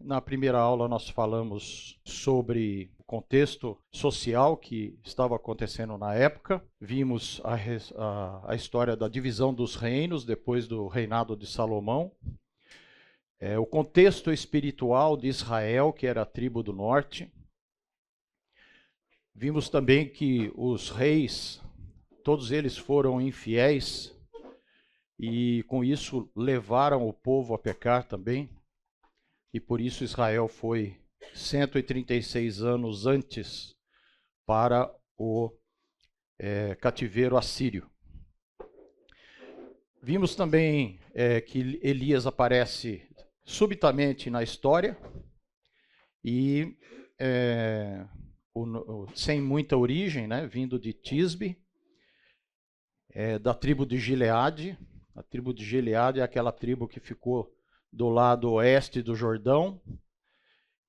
na primeira aula nós falamos sobre o contexto social que estava acontecendo na época. Vimos a história da divisão dos reinos depois do reinado de Salomão. O contexto espiritual de Israel, que era a tribo do norte. Vimos também que os reis, todos eles foram infiéis e com isso levaram o povo a pecar também. E por isso Israel foi 136 anos antes para o cativeiro assírio. Vimos também que Elias aparece subitamente na história e sem muita origem, né, vindo de Tisbe, da tribo de Gileade. A tribo de Gileade é aquela tribo que ficou do lado oeste do Jordão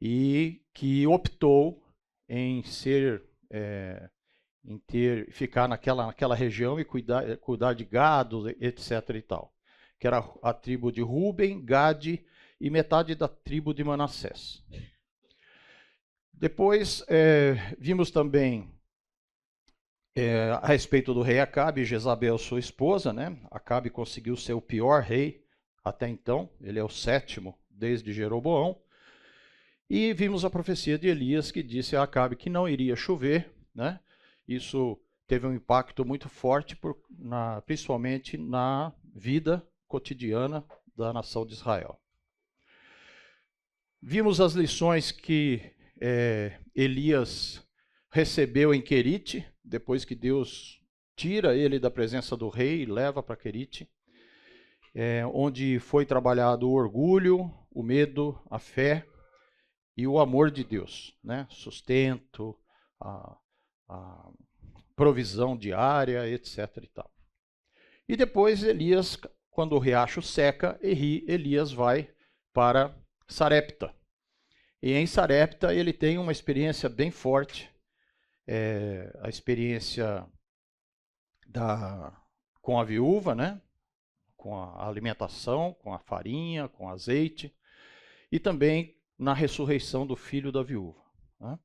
e que optou em ficar naquela região e cuidar de gado, etc. e tal. Que era a tribo de Ruben, Gade e metade da tribo de Manassés. Depois vimos também a respeito do rei Acabe, Jezabel, sua esposa, né? Acabe conseguiu ser o pior rei até então, ele é o 7º desde Jeroboão. E vimos a profecia de Elias que disse a Acabe que não iria chover, né? Isso teve um impacto muito forte, principalmente na vida cotidiana da nação de Israel. Vimos as lições que Elias recebeu em Querite, depois que Deus tira ele da presença do rei e leva para Querite, onde foi trabalhado o orgulho, o medo, a fé e o amor de Deus, né? Sustento, a provisão diária, etc. e tal. E depois Elias, quando o riacho seca, Elias vai para Sarepta. E em Sarepta ele tem uma experiência bem forte, a experiência com a viúva, né? Com a alimentação, com a farinha, com azeite, e também na ressurreição do filho da viúva, né?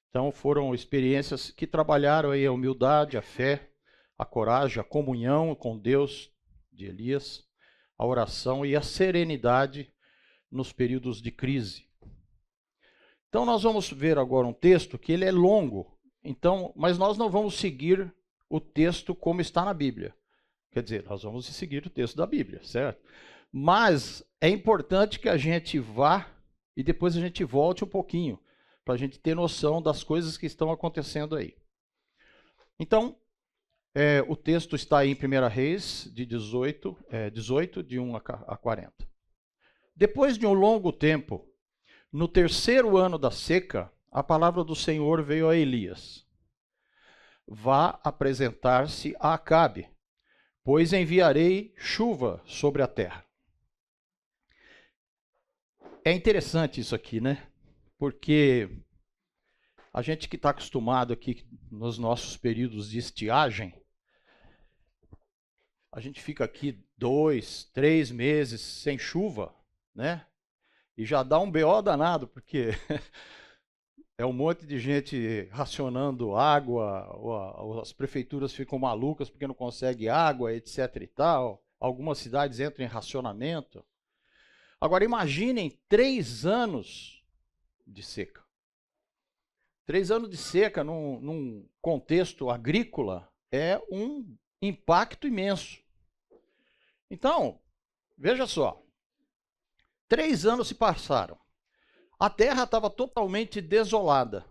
Então foram experiências que trabalharam aí a humildade, a fé, a coragem, a comunhão com Deus de Elias, a oração e a serenidade nos períodos de crise. Então nós vamos ver agora um texto que ele é longo, mas nós não vamos seguir o texto como está na Bíblia. Quer dizer, nós vamos seguir o texto da Bíblia, certo? Mas é importante que a gente vá e depois a gente volte um pouquinho, para a gente ter noção das coisas que estão acontecendo aí. Então, o texto está aí em 1 Reis, de 18, de 1 a 40. Depois de um longo tempo, no 3º ano da seca, a palavra do Senhor veio a Elias. Vá apresentar-se a Acabe, pois enviarei chuva sobre a terra. É interessante isso aqui, né? Porque a gente que está acostumado aqui nos nossos períodos de estiagem, a gente fica aqui 2, 3 meses sem chuva, né? E já dá um BO danado, porque é um monte de gente racionando água, as prefeituras ficam malucas porque não conseguem água, etc. e tal. Algumas cidades entram em racionamento. Agora imaginem 3 anos de seca. 3 anos de seca num contexto agrícola é um impacto imenso. Então, veja só, 3 anos se passaram. A terra estava totalmente desolada,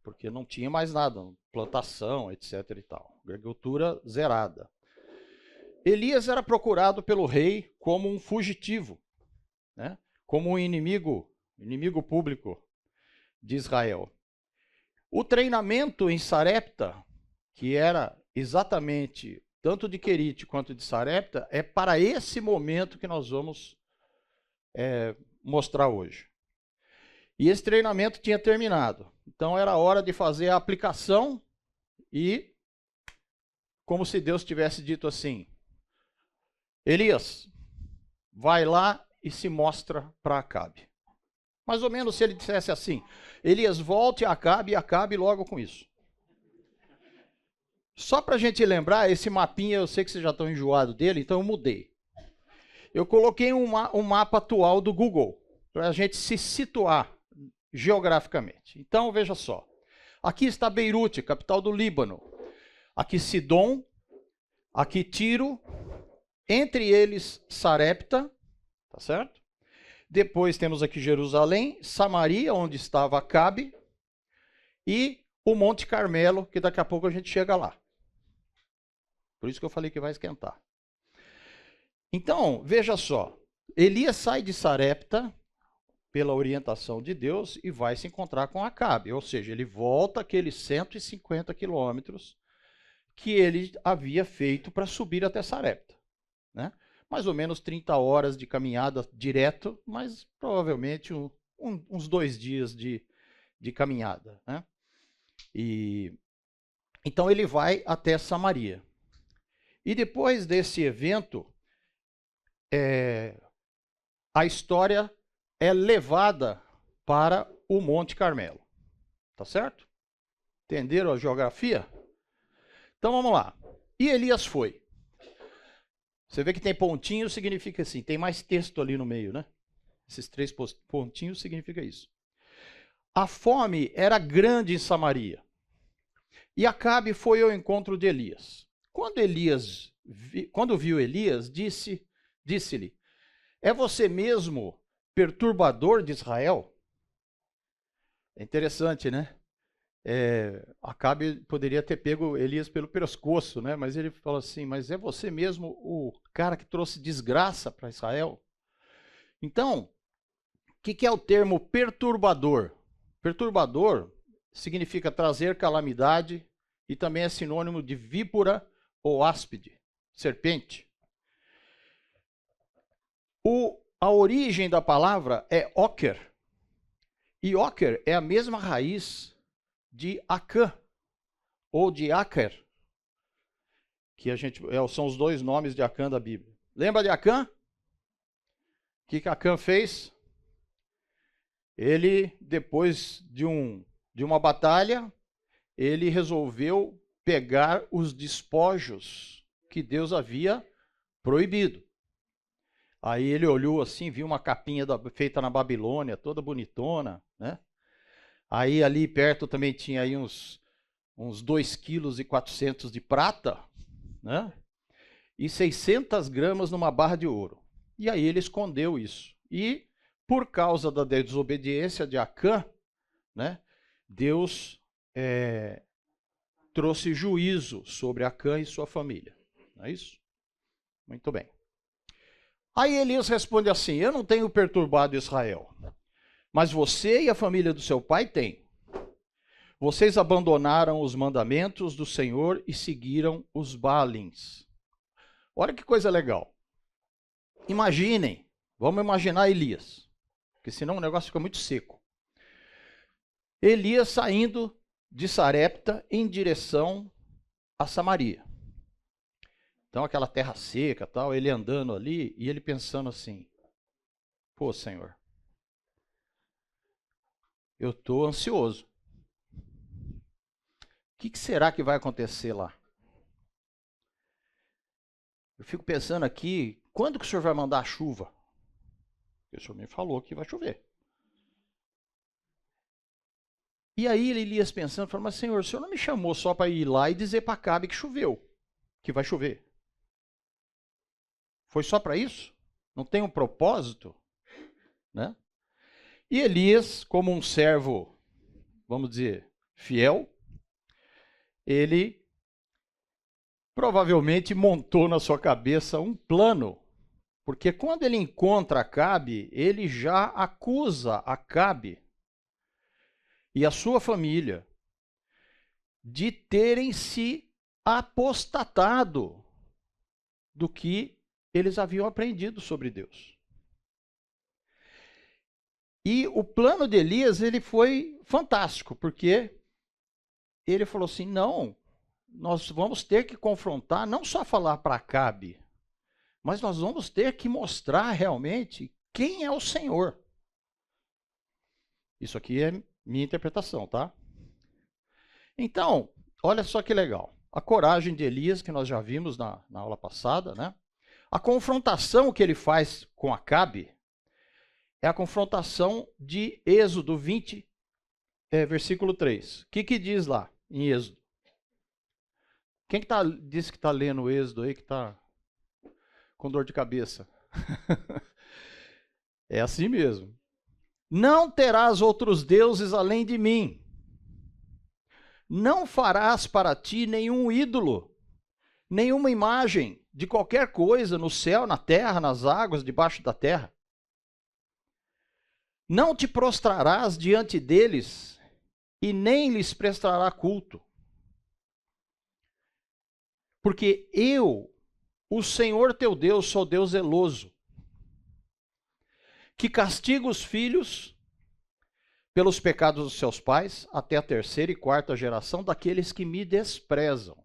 porque não tinha mais nada, plantação, etc. e tal. Agricultura zerada. Elias era procurado pelo rei como um fugitivo, né? Como um inimigo público de Israel. O treinamento em Sarepta, que era exatamente tanto de Querite quanto de Sarepta, é para esse momento que nós vamos mostrar hoje. E esse treinamento tinha terminado. Então era hora de fazer a aplicação e, como se Deus tivesse dito assim, Elias, vai lá e se mostra para Acabe. Mais ou menos se ele dissesse assim, Elias volte e acabe logo com isso. Só para a gente lembrar, esse mapinha, eu sei que vocês já estão enjoados dele, então eu mudei. Eu coloquei um mapa atual do Google, para a gente se situar geograficamente. Então, veja só. Aqui está Beirute, capital do Líbano. Aqui Sidom, aqui Tiro, entre eles Sarepta, tá certo? Depois temos aqui Jerusalém, Samaria, onde estava Acabe, e o Monte Carmelo, que daqui a pouco a gente chega lá. Por isso que eu falei que vai esquentar. Então, veja só. Elias sai de Sarepta, pela orientação de Deus, e vai se encontrar com Acabe. Ou seja, ele volta aqueles 150 quilômetros que ele havia feito para subir até Sarepta, né? Mais ou menos 30 horas de caminhada direto, mas provavelmente uns 2 dias de caminhada, né? Então ele vai até Samaria. E depois desse evento, a história é levada para o Monte Carmelo. Tá certo? Entenderam a geografia? Então vamos lá. E Elias foi. Você vê que tem pontinho, significa assim, tem mais texto ali no meio, né? Esses 3 pontinhos significa isso. A fome era grande em Samaria. E Acabe foi ao encontro de Elias. Quando viu Elias, disse-lhe: é você mesmo perturbador de Israel? É interessante, né? Acabe poderia ter pego Elias pelo pescoço, né? Mas ele falou assim, mas é você mesmo o cara que trouxe desgraça para Israel? Então, o que é o termo perturbador? Perturbador significa trazer calamidade e também é sinônimo de víbora ou áspide, serpente. A origem da palavra é oker. E oker é a mesma raiz de Acã, ou de Aker, que são os 2 nomes de Acã da Bíblia. Lembra de Acã? O que Acã fez? Ele, depois de uma batalha, ele resolveu pegar os despojos que Deus havia proibido. Aí ele olhou assim, viu uma capinha feita na Babilônia, toda bonitona, né? Aí ali perto também tinha aí uns 2,4 kg de prata, né? E 600 gramas numa barra de ouro. E aí ele escondeu isso. E por causa da desobediência de Acã, né, Deus trouxe juízo sobre Acã e sua família. Não é isso? Muito bem. Aí Elias responde assim: eu não tenho perturbado Israel, mas você e a família do seu pai têm. Vocês abandonaram os mandamentos do Senhor e seguiram os Baalins. Olha que coisa legal. Imaginem, vamos imaginar Elias, porque senão o negócio fica muito seco. Elias saindo de Sarepta em direção a Samaria. Então aquela terra seca, tal, ele andando ali e ele pensando assim: pô, Senhor, eu estou ansioso. O que será que vai acontecer lá? Eu fico pensando aqui, quando que o Senhor vai mandar a chuva? O Senhor me falou que vai chover. E aí Elias pensando, falou: mas Senhor, o Senhor não me chamou só para ir lá e dizer para Acabe que choveu, que vai chover. Foi só para isso? Não tem um propósito? Né? E Elias, como um servo, vamos dizer, fiel, ele provavelmente montou na sua cabeça um plano, porque quando ele encontra Acabe, ele já acusa Acabe e a sua família de terem se apostatado do que eles haviam aprendido sobre Deus. E o plano de Elias, ele foi fantástico, porque ele falou assim: não, nós vamos ter que confrontar, não só falar para Acabe, mas nós vamos ter que mostrar realmente quem é o Senhor. Isso aqui é minha interpretação, tá? Então, olha só que legal. A coragem de Elias, que nós já vimos na aula passada, né? A confrontação que ele faz com Acabe é a confrontação de Êxodo 20, versículo 3. O que diz lá em Êxodo? Quem que disse que está lendo o Êxodo aí, que está com dor de cabeça? É assim mesmo. Não terás outros deuses além de mim. Não farás para ti nenhum ídolo, nenhuma imagem de qualquer coisa no céu, na terra, nas águas, debaixo da terra. Não te prostrarás diante deles e nem lhes prestará culto. Porque eu, o Senhor teu Deus, sou Deus zeloso, que castiga os filhos pelos pecados dos seus pais, até a terceira e quarta geração daqueles que me desprezam.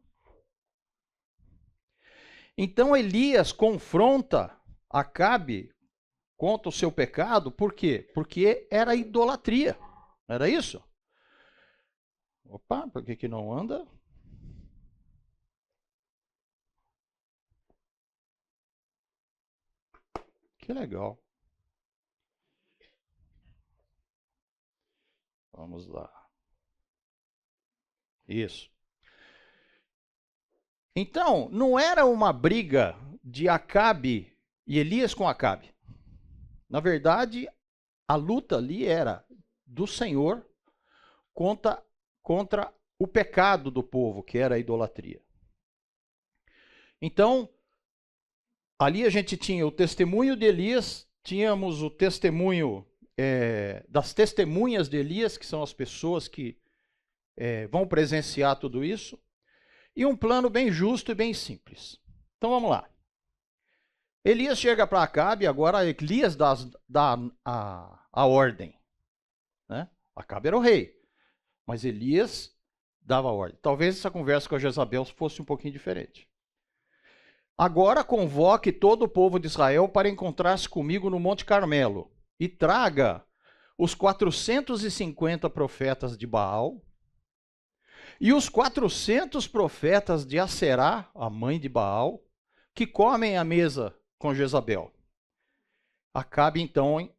Então Elias confronta Acabe contra o seu pecado, por quê? Porque era idolatria, não era isso? Opa, por que não anda? Que legal. Vamos lá. Isso. Então, não era uma briga de Acabe e Elias com Acabe. Na verdade, a luta ali era do Senhor contra o pecado do povo, que era a idolatria. Então, ali a gente tinha o testemunho de Elias, tínhamos o testemunho das testemunhas de Elias, que são as pessoas que vão presenciar tudo isso, e um plano bem justo e bem simples. Então vamos lá. Elias chega para Acabe, agora Elias dá a ordem. Né? Acabe era o rei, mas Elias dava a ordem. Talvez essa conversa com a Jezabel fosse um pouquinho diferente. Agora convoque todo o povo de Israel para encontrar-se comigo no Monte Carmelo e traga os 450 profetas de Baal e os 400 profetas de Aserá, a mãe de Baal, que comem à mesa com Jezabel. Acabe então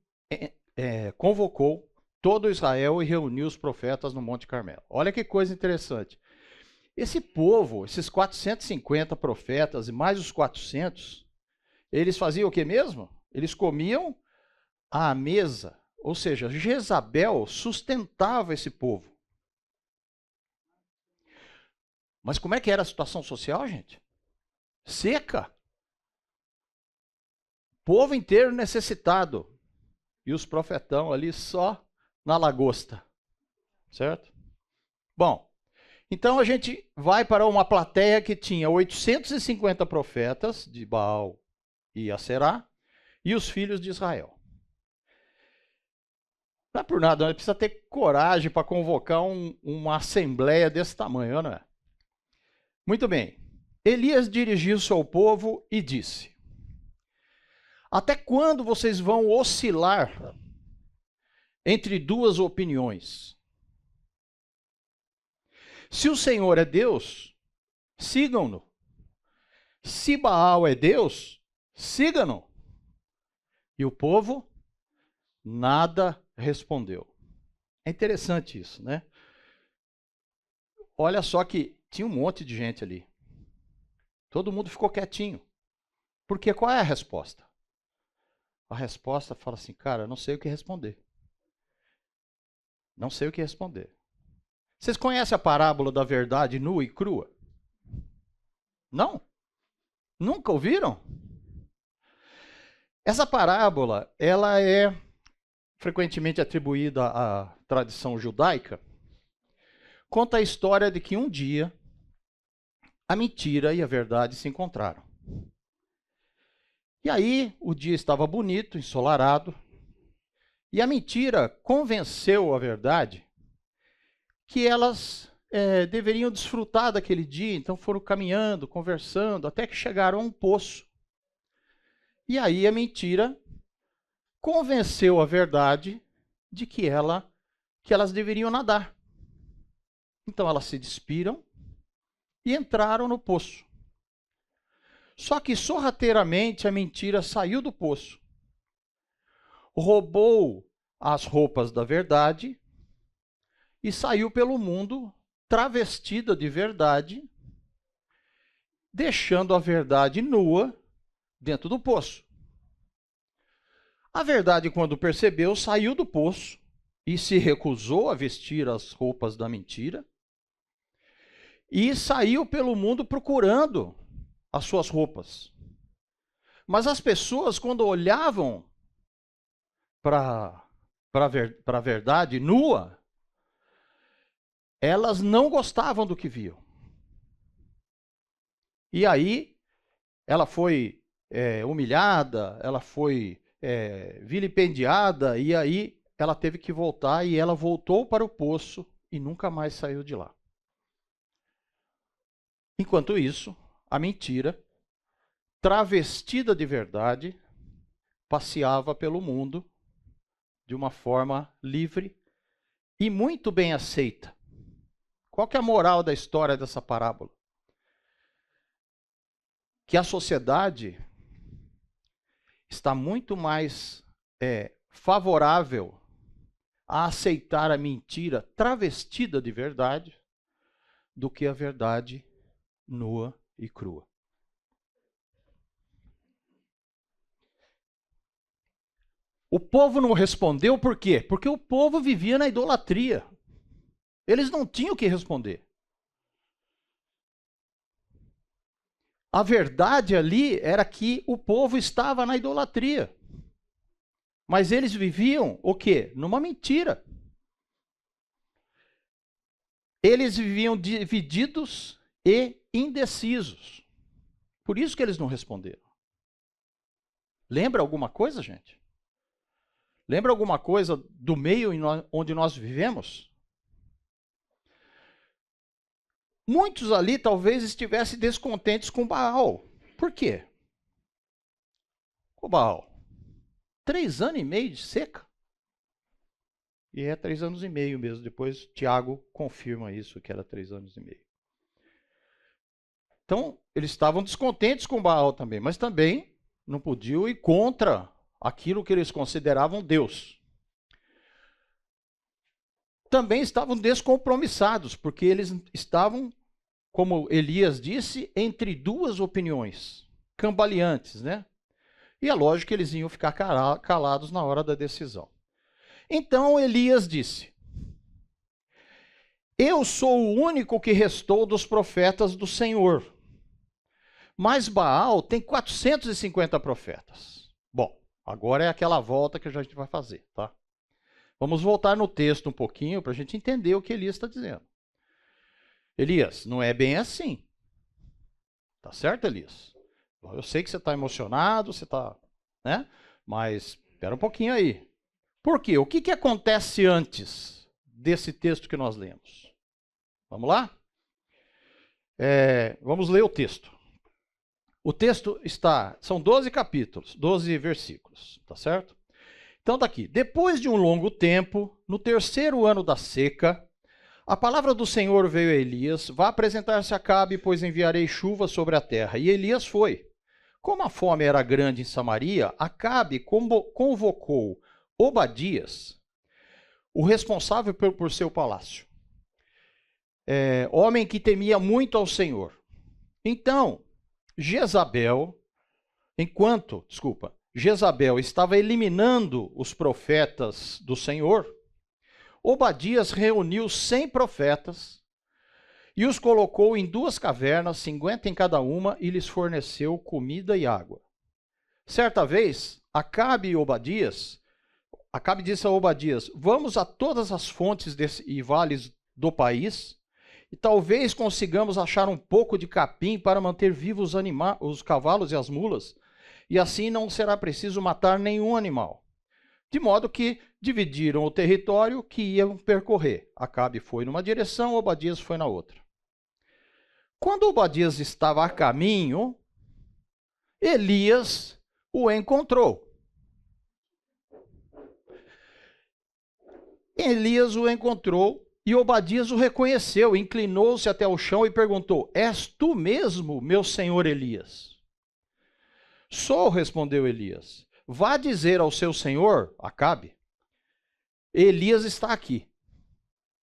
convocou todo Israel e reuniu os profetas no Monte Carmelo. Olha que coisa interessante. Esse povo, esses 450 profetas e mais os 400, eles faziam o que mesmo? Eles comiam à mesa. Ou seja, Jezabel sustentava esse povo. Mas como é que era a situação social, gente? Seca. Povo inteiro necessitado. E os profetão ali só na lagosta. Certo? Bom, então a gente vai para uma plateia que tinha 850 profetas de Baal e Aserá e os filhos de Israel. Não é por nada, precisa ter coragem para convocar uma assembleia desse tamanho, não é? Muito bem. Elias dirigiu-se ao povo e disse: até quando vocês vão oscilar entre duas opiniões? Se o Senhor é Deus, sigam-no. Se Baal é Deus, sigam-no. E o povo nada respondeu. É interessante isso, né? Olha só que tinha um monte de gente ali. Todo mundo ficou quietinho. Porque qual é a resposta? A resposta fala assim, cara, eu não sei o que responder. Não sei o que responder. Vocês conhecem a parábola da verdade nua e crua? Não? Nunca ouviram? Essa parábola, ela é frequentemente atribuída à tradição judaica. Conta a história de que um dia a mentira e a verdade se encontraram. E aí o dia estava bonito, ensolarado, e a mentira convenceu a verdade que elas deveriam desfrutar daquele dia, então foram caminhando, conversando, até que chegaram a um poço. E aí a mentira convenceu a verdade de que ela que elas deveriam nadar. Então elas se despiram e entraram no poço. Só que sorrateiramente a mentira saiu do poço, roubou as roupas da verdade e saiu pelo mundo travestida de verdade, deixando a verdade nua dentro do poço. A verdade, quando percebeu, saiu do poço e se recusou a vestir as roupas da mentira e saiu pelo mundo procurando as suas roupas. Mas as pessoas, quando olhavam para a verdade nua, elas não gostavam do que viam. E aí ela foi humilhada, ela foi vilipendiada, e aí ela teve que voltar, e ela voltou para o poço e nunca mais saiu de lá. Enquanto isso, a mentira, travestida de verdade, passeava pelo mundo de uma forma livre e muito bem aceita. Qual que é a moral da história dessa parábola? Que a sociedade está muito mais favorável a aceitar a mentira travestida de verdade do que a verdade nua e crua. O povo não respondeu por quê? Porque o povo vivia na idolatria. Eles não tinham o que responder. A verdade ali era que o povo estava na idolatria. Mas eles viviam o quê? Numa mentira. Eles viviam divididos e indecisos. Por isso que eles não responderam. Lembra alguma coisa, gente? Lembra alguma coisa do meio onde nós vivemos? Muitos ali talvez estivessem descontentes com Baal. Por quê? O Baal, 3 anos e meio de seca. E é 3 anos e meio mesmo. Depois Tiago confirma isso, que era 3 anos e meio. Então, eles estavam descontentes com Baal também, mas também não podiam ir contra aquilo que eles consideravam Deus. Também estavam descompromissados, porque eles estavam, como Elias disse, entre duas opiniões, cambaleantes, né? E é lógico que eles iam ficar calados na hora da decisão. Então Elias disse: eu sou o único que restou dos profetas do Senhor, mas Baal tem 450 profetas. Bom, agora é aquela volta que a gente vai fazer, tá? Vamos voltar no texto um pouquinho para a gente entender o que Elias está dizendo. Elias, não é bem assim. Tá certo, Elias? Eu sei que você está emocionado, você está, né? Mas espera um pouquinho aí. Por quê? O que acontece antes desse texto que nós lemos? Vamos lá? Vamos ler o texto. O texto são 12 capítulos, 12 versículos, tá certo? Então tá aqui. Depois de um longo tempo, no 3º ano da seca, a palavra do Senhor veio a Elias: vá apresentar-se a Acabe, pois enviarei chuva sobre a terra. E Elias foi. Como a fome era grande em Samaria, Acabe convocou Obadias, o responsável por seu palácio, homem que temia muito ao Senhor. Então, Jezabel estava eliminando os profetas do Senhor, Obadias reuniu 100 profetas e os colocou em 2 cavernas, 50 em cada uma, e lhes forneceu comida e água. Certa vez, Acabe disse a Obadias: vamos a todas as fontes e vales do país, e talvez consigamos achar um pouco de capim para manter vivos os cavalos e as mulas, e assim não será preciso matar nenhum animal. De modo que dividiram o território que iam percorrer. Acabe foi numa direção, Obadias foi na outra. Quando Obadias estava a caminho, Elias o encontrou. Elias o encontrou e Obadias o reconheceu, inclinou-se até o chão e perguntou: És tu mesmo, meu senhor Elias? Sou, respondeu Elias. Vá dizer ao seu senhor, Acabe, Elias está aqui.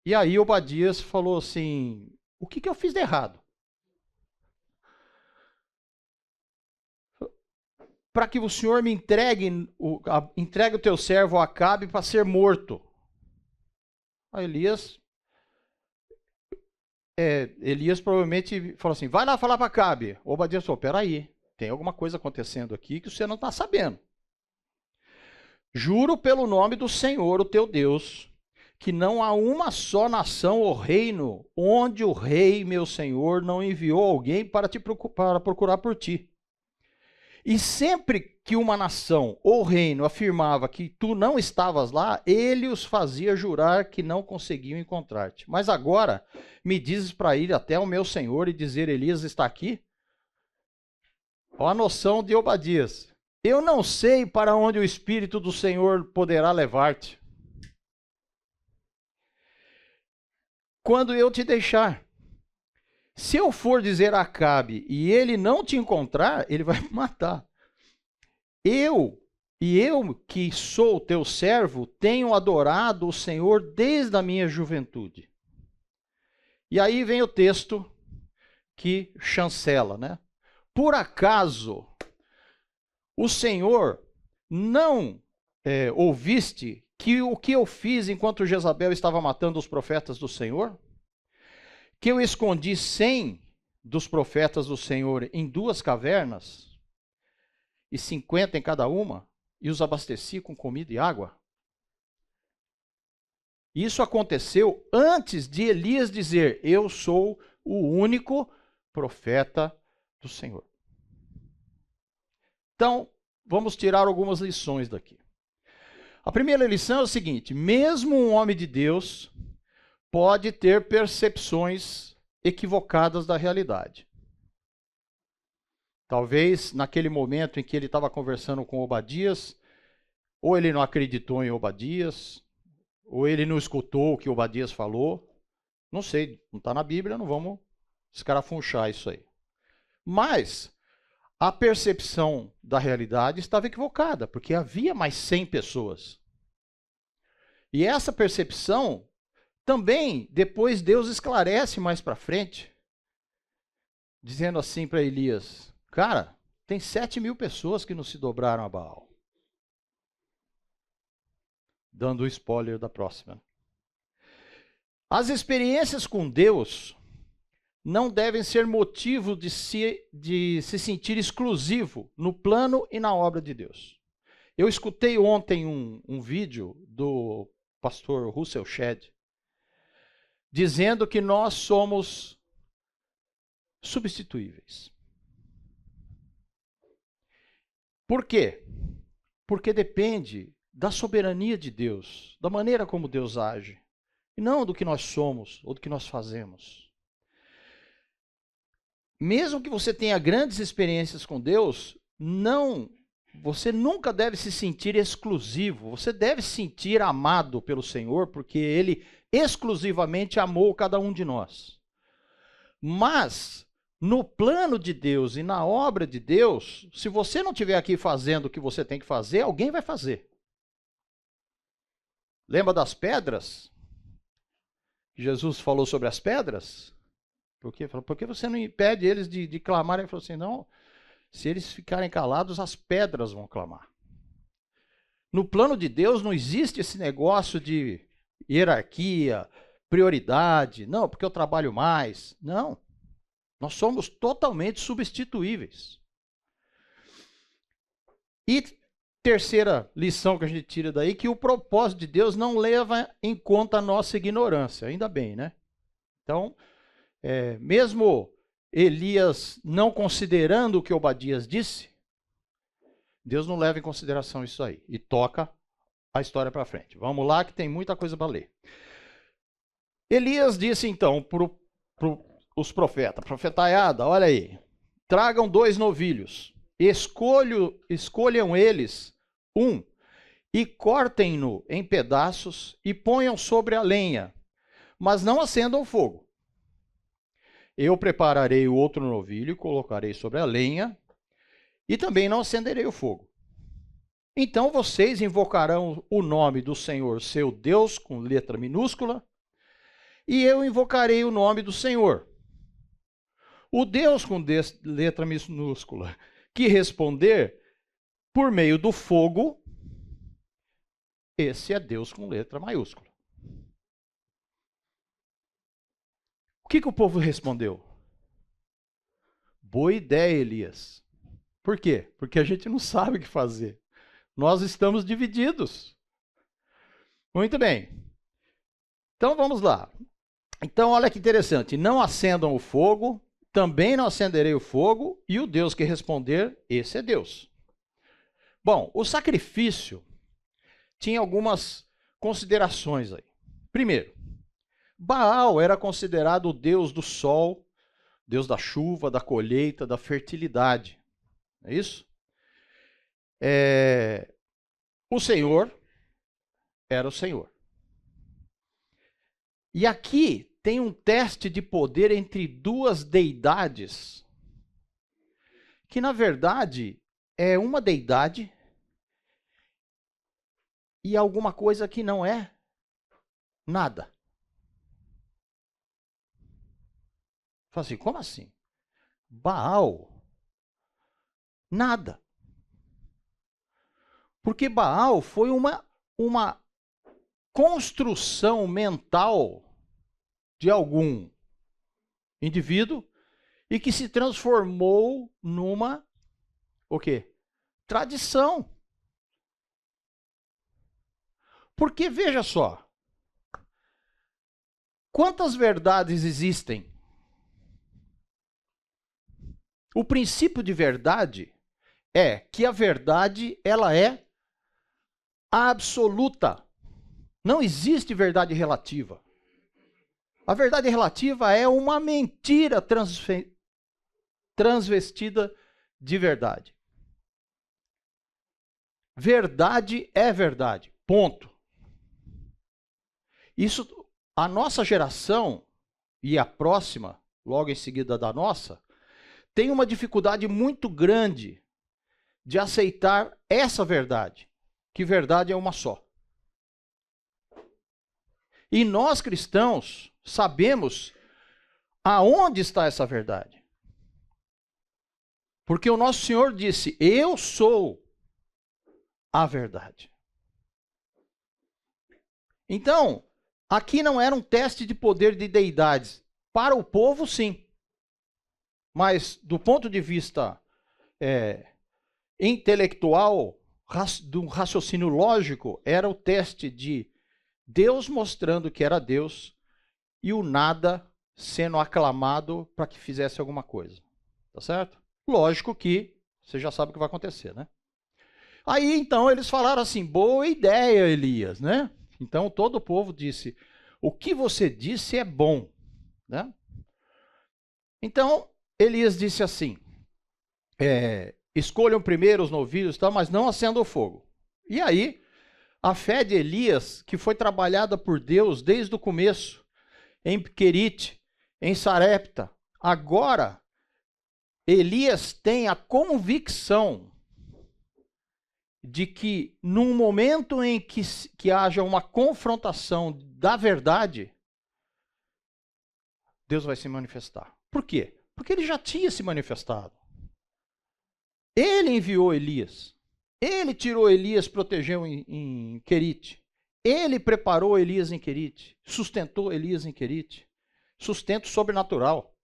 E aí Obadias falou assim: o que eu fiz de errado? Para que o senhor me entregue o teu servo Acabe para ser morto. Aí Elias provavelmente falou assim: vai lá falar para Acabe. Obadias falou: peraí, tem alguma coisa acontecendo aqui que você não está sabendo. Juro pelo nome do Senhor, o teu Deus, que não há uma só nação ou reino onde o rei, meu senhor, não enviou alguém para procurar por ti. E sempre que uma nação ou reino afirmava que tu não estavas lá, ele os fazia jurar que não conseguiam encontrar-te. Mas agora me dizes para ir até o meu senhor e dizer: Elias está aqui? Olha a noção de Obadias. Eu não sei para onde o Espírito do Senhor poderá levar-te. Quando eu te deixar, se eu for dizer a Acabe e ele não te encontrar, ele vai me matar. Eu que sou teu servo, tenho adorado o Senhor desde a minha juventude. E aí vem o texto que chancela, né? Por acaso o Senhor não ouviste que o que eu fiz enquanto Jezabel estava matando os profetas do Senhor? Que eu escondi 100 dos profetas do Senhor em 2 cavernas, e 50 em cada uma, e os abasteci com comida e água? Isso aconteceu antes de Elias dizer: eu sou o único profeta do Senhor. Então, vamos tirar algumas lições daqui. A primeira lição é o seguinte: mesmo um homem de Deus pode ter percepções equivocadas da realidade. Talvez naquele momento em que ele estava conversando com Obadias, ou ele não acreditou em Obadias, ou ele não escutou o que Obadias falou. Não sei, não está na Bíblia, não vamos escarafunchar isso aí. Mas a percepção da realidade estava equivocada, porque havia mais 100 pessoas. E essa percepção também, depois Deus esclarece mais para frente, dizendo assim para Elias: cara, tem 7.000 pessoas que não se dobraram a Baal. Dando o spoiler da próxima. As experiências com Deus não devem ser motivo de se sentir exclusivo no plano e na obra de Deus. Eu escutei ontem um vídeo do pastor Russell Shedd dizendo que nós somos substituíveis. Por quê? Porque depende da soberania de Deus, da maneira como Deus age, e não do que nós somos ou do que nós fazemos. Mesmo que você tenha grandes experiências com Deus, você nunca deve se sentir exclusivo. Você deve se sentir amado pelo Senhor, porque Ele exclusivamente amou cada um de nós. Mas, no plano de Deus e na obra de Deus, se você não estiver aqui fazendo o que você tem que fazer, alguém vai fazer. Lembra das pedras? Jesus falou sobre as pedras? Por quê? Por que você não impede eles de clamar? Ele falou assim: não, se eles ficarem calados, as pedras vão clamar. No plano de Deus não existe esse negócio de hierarquia, prioridade. Não, porque eu trabalho mais. Não. Nós somos totalmente substituíveis. E terceira lição que a gente tira daí, que o propósito de Deus não leva em conta a nossa ignorância. Ainda bem, né? Então, mesmo Elias não considerando o que Obadias disse, Deus não leva em consideração isso aí. E toca a história para frente. Vamos lá que tem muita coisa para ler. Elias disse então para os profetas: profetaiada, olha aí, tragam 2 novilhos. Escolham eles um e cortem-no em pedaços e ponham sobre a lenha, mas não acendam o fogo. Eu prepararei o outro novilho e colocarei sobre a lenha, e também não acenderei o fogo. Então vocês invocarão o nome do Senhor, seu Deus, com letra minúscula, e eu invocarei o nome do Senhor. O Deus com letra minúscula, que responder por meio do fogo, esse é Deus com letra maiúscula. O que o povo respondeu? Boa ideia, Elias. Por quê? Porque a gente não sabe o que fazer. Nós estamos divididos. Muito bem. Então vamos lá. Então olha que interessante. Não acendam o fogo, também não acenderei o fogo, e o Deus que responder, esse é Deus. Bom, o sacrifício tinha algumas considerações aí. Primeiro, Baal era considerado o deus do sol, deus da chuva, da colheita, da fertilidade. É isso? O Senhor era o Senhor. E aqui tem um teste de poder entre duas deidades, que na verdade é uma deidade e alguma coisa que não é nada. Fala assim, como assim? Baal? Nada. Porque Baal foi uma construção mental de algum indivíduo e que se transformou numa o quê? Tradição. Porque veja só, quantas verdades existem? O princípio de verdade é que a verdade ela é absoluta. Não existe verdade relativa. A verdade relativa é uma mentira transvestida de verdade. Verdade é verdade. Ponto. Isso, a nossa geração e a próxima, logo em seguida da nossa, tem uma dificuldade muito grande de aceitar essa verdade, que verdade é uma só. E nós cristãos sabemos aonde está essa verdade. Porque o nosso Senhor disse, eu sou a verdade. Então, aqui não era um teste de poder de deidades. Para o povo, sim. Mas, do ponto de vista intelectual, do raciocínio lógico, era o teste de Deus mostrando que era Deus e o nada sendo aclamado para que fizesse alguma coisa. Tá certo? Lógico que você já sabe o que vai acontecer, né? Aí, então, eles falaram assim, boa ideia, Elias, né? Então, todo o povo disse, o que você disse é bom, né? Então, Elias disse assim, escolham primeiro os novilhos, tá, mas não acendam o fogo. E aí, a fé de Elias, que foi trabalhada por Deus desde o começo, em Querite, em Sarepta, agora, Elias tem a convicção de que num momento em que haja uma confrontação da verdade, Deus vai se manifestar. Por quê? Porque ele já tinha se manifestado. Ele enviou Elias. Ele tirou Elias, protegeu em Querite. Ele preparou Elias em Querite. Sustentou Elias em Querite. Sustento sobrenatural.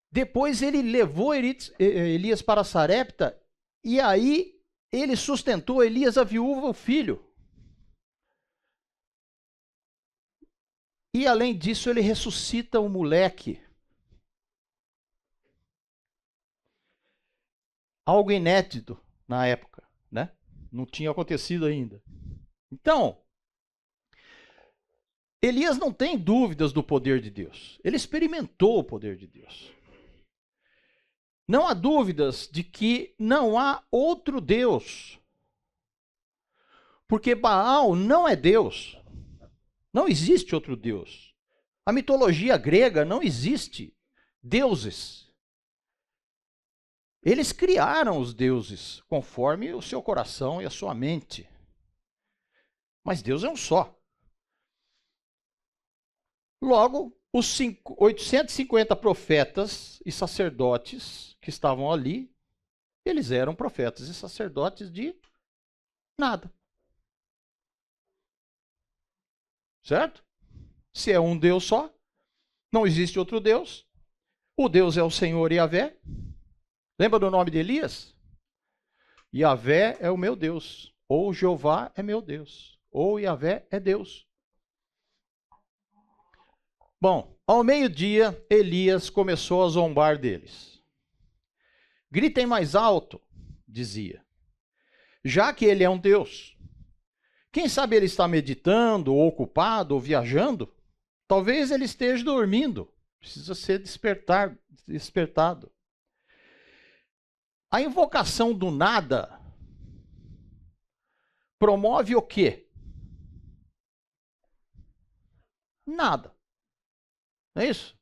Depois ele levou Elias para Sarepta e aí ele sustentou Elias, a viúva, o filho. E além disso ele ressuscita o moleque. Algo inédito na época, né? Não tinha acontecido ainda. Então, Elias não tem dúvidas do poder de Deus. Ele experimentou o poder de Deus. Não há dúvidas de que não há outro Deus Porque Baal não é Deus. Não existe outro Deus. A mitologia grega não existe deuses. Eles criaram os deuses conforme o seu coração e a sua mente. Mas Deus é um só. Logo, os 850 profetas e sacerdotes que estavam ali, eles eram profetas e sacerdotes de nada. Certo? Se é um Deus só, não existe outro Deus. O Deus é o Senhor Yahvé. Lembra do nome de Elias? Yahvé é o meu Deus. Ou Jeová é meu Deus. Ou Yahvé é Deus. Bom, ao meio-dia, Elias começou a zombar deles. Gritem mais alto, dizia, já que ele é um Deus. Quem sabe ele está meditando, ou ocupado, ou viajando? Talvez ele esteja dormindo. Precisa ser despertado. A invocação do nada promove o quê? Nada. Não é isso?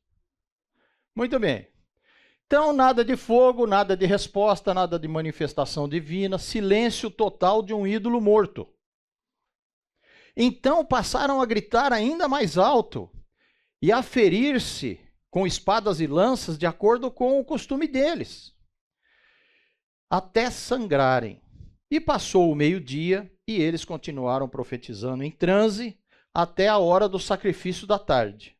Muito bem. Então, nada de fogo, nada de resposta, nada de manifestação divina, silêncio total de um ídolo morto. Então passaram a gritar ainda mais alto e a ferir-se com espadas e lanças de acordo com o costume deles, até sangrarem. E passou o meio-dia e eles continuaram profetizando em transe até a hora do sacrifício da tarde.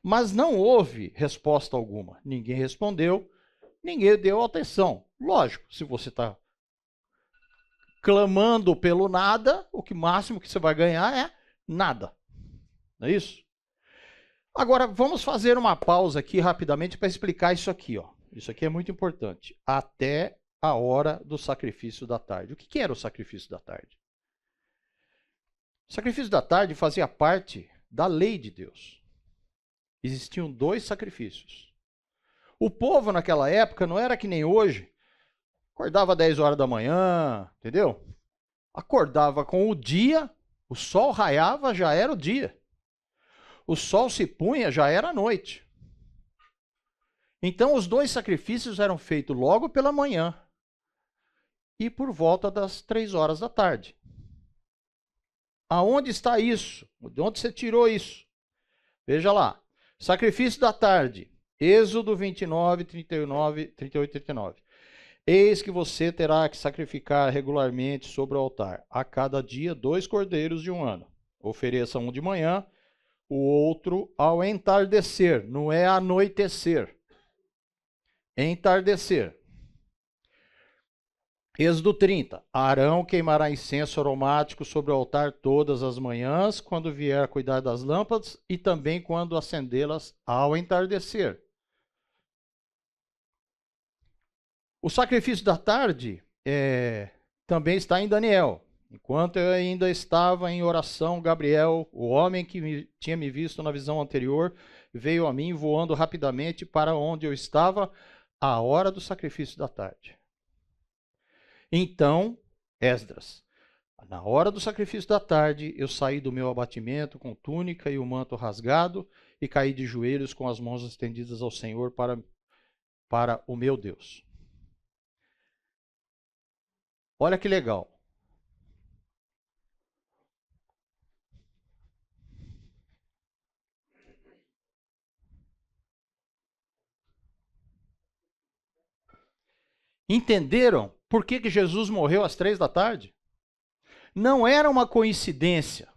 Mas não houve resposta alguma. Ninguém respondeu, ninguém deu atenção. Lógico, se você está clamando pelo nada, o máximo que você vai ganhar é nada. Não é isso? Agora, vamos fazer uma pausa aqui rapidamente para explicar isso aqui. Ó. Isso aqui é muito importante. Até a hora do sacrifício da tarde. O que era o sacrifício da tarde? O sacrifício da tarde fazia parte da lei de Deus. Existiam 2 sacrifícios. O povo naquela época não era que nem hoje. Acordava 10 horas da manhã, entendeu? Acordava com o dia, o sol raiava, já era o dia. O sol se punha, já era a noite. Então os 2 sacrifícios eram feitos logo pela manhã e por volta das 3 horas da tarde. Aonde está isso? De onde você tirou isso? Veja lá. Sacrifício da tarde. Êxodo 29, 39, 38 e 39. Eis que você terá que sacrificar regularmente sobre o altar, a cada dia 2 cordeiros de um ano. Ofereça um de manhã, o outro ao entardecer, não é anoitecer. Entardecer. Êxodo 30. Arão queimará incenso aromático sobre o altar todas as manhãs, quando vier cuidar das lâmpadas, e também quando acendê-las ao entardecer. O sacrifício da tarde também está em Daniel. Enquanto eu ainda estava em oração, Gabriel, o homem que tinha me visto na visão anterior, veio a mim voando rapidamente para onde eu estava à hora do sacrifício da tarde. Então, Esdras, na hora do sacrifício da tarde, eu saí do meu abatimento com túnica e o manto rasgado e caí de joelhos com as mãos estendidas ao Senhor para o meu Deus. Olha que legal. Entenderam por que Jesus morreu às 3 da tarde? Não era uma coincidência.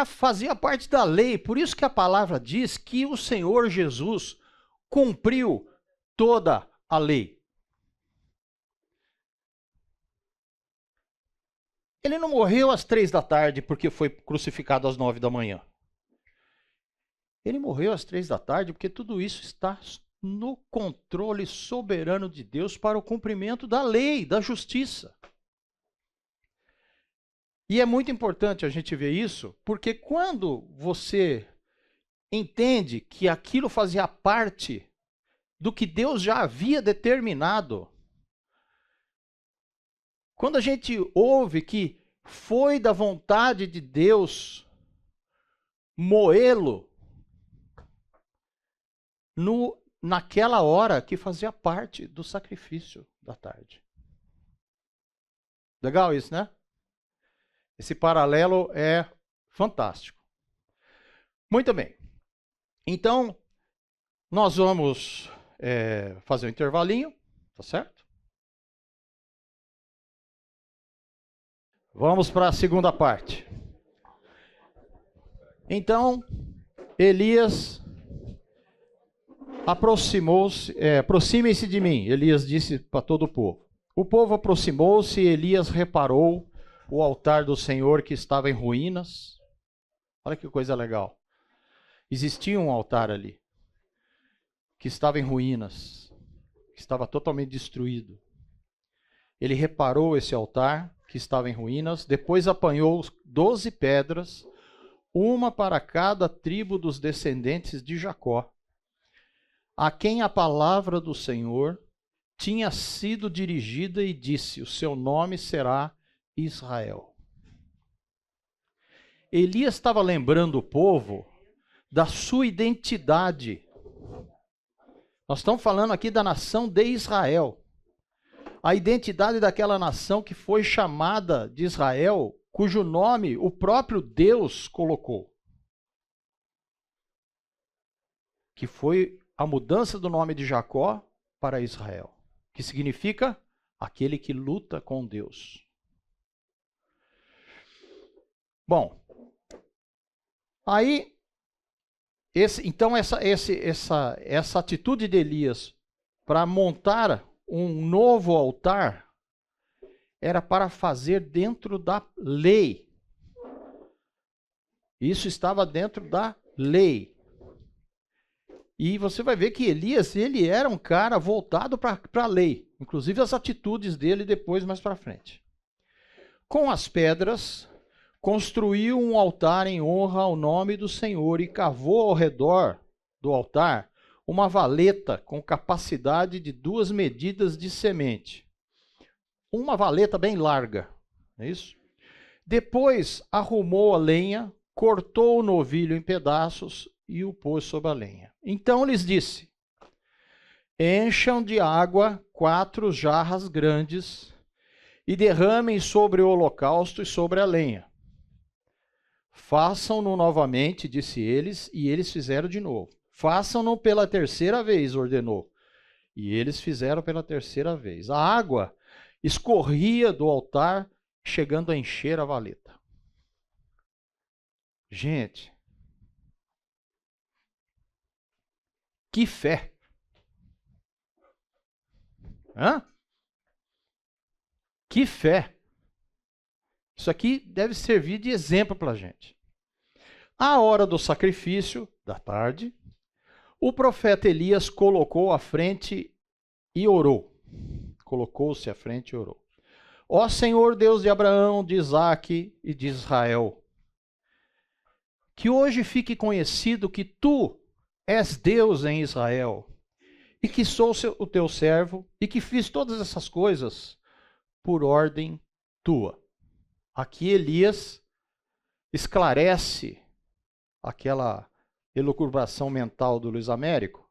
Fazia parte da lei. Por isso que a palavra diz que o Senhor Jesus cumpriu toda a lei. Ele não morreu às 3 da tarde porque foi crucificado às 9 da manhã. Ele morreu às 3 da tarde porque tudo isso está no controle soberano de Deus para o cumprimento da lei, da justiça. E é muito importante a gente ver isso, porque quando você entende que aquilo fazia parte do que Deus já havia determinado, Quando a gente ouve que foi da vontade de Deus moê-lo naquela hora que fazia parte do sacrifício da tarde. Legal isso, né? Esse paralelo é fantástico. Muito bem. Então, nós vamos fazer um intervalinho, tá certo? Vamos para a segunda parte. Então, Elias aproximou-se, aproximem-se de mim, Elias disse para todo o povo. O povo aproximou-se e Elias reparou o altar do Senhor que estava em ruínas. Olha que coisa legal. Existia um altar ali, que estava em ruínas, que estava totalmente destruído. Ele reparou esse altar, que estava em ruínas, depois apanhou 12 pedras, uma para cada tribo dos descendentes de Jacó, a quem a palavra do Senhor tinha sido dirigida e disse: o seu nome será Israel. Elias estava lembrando o povo da sua identidade. Nós estamos falando aqui da nação de Israel. A identidade daquela nação que foi chamada de Israel, cujo nome o próprio Deus colocou. Que foi a mudança do nome de Jacó para Israel. Que significa aquele que luta com Deus. Bom, aí, então essa atitude de Elias para montar um novo altar era para fazer dentro da lei. Isso estava dentro da lei. E você vai ver que Elias, ele era um cara voltado para a lei. Inclusive as atitudes dele depois, mais para frente. Com as pedras, construiu um altar em honra ao nome do Senhor e cavou ao redor do altar uma valeta com capacidade de 2 medidas de semente. Uma valeta bem larga, não é isso? Depois arrumou a lenha, cortou o novilho em pedaços e o pôs sobre a lenha. Então lhes disse: encham de água 4 jarras grandes e derramem sobre o holocausto e sobre a lenha. Façam-no novamente, disse eles, e eles fizeram de novo. Façam-no pela 3ª vez, ordenou. E eles fizeram pela 3ª vez. A água escorria do altar, chegando a encher a valeta. Gente, que fé! Hã? Que fé! Isso aqui deve servir de exemplo para a gente. À hora do sacrifício, da tarde, o profeta Elias colocou à frente e orou. Colocou-se à frente e orou. Ó Senhor Deus de Abraão, de Isaque e de Israel, que hoje fique conhecido que tu és Deus em Israel, e que sou o teu servo, e que fiz todas essas coisas por ordem tua. Aqui Elias esclarece aquela elucubração mental do Luiz Américo,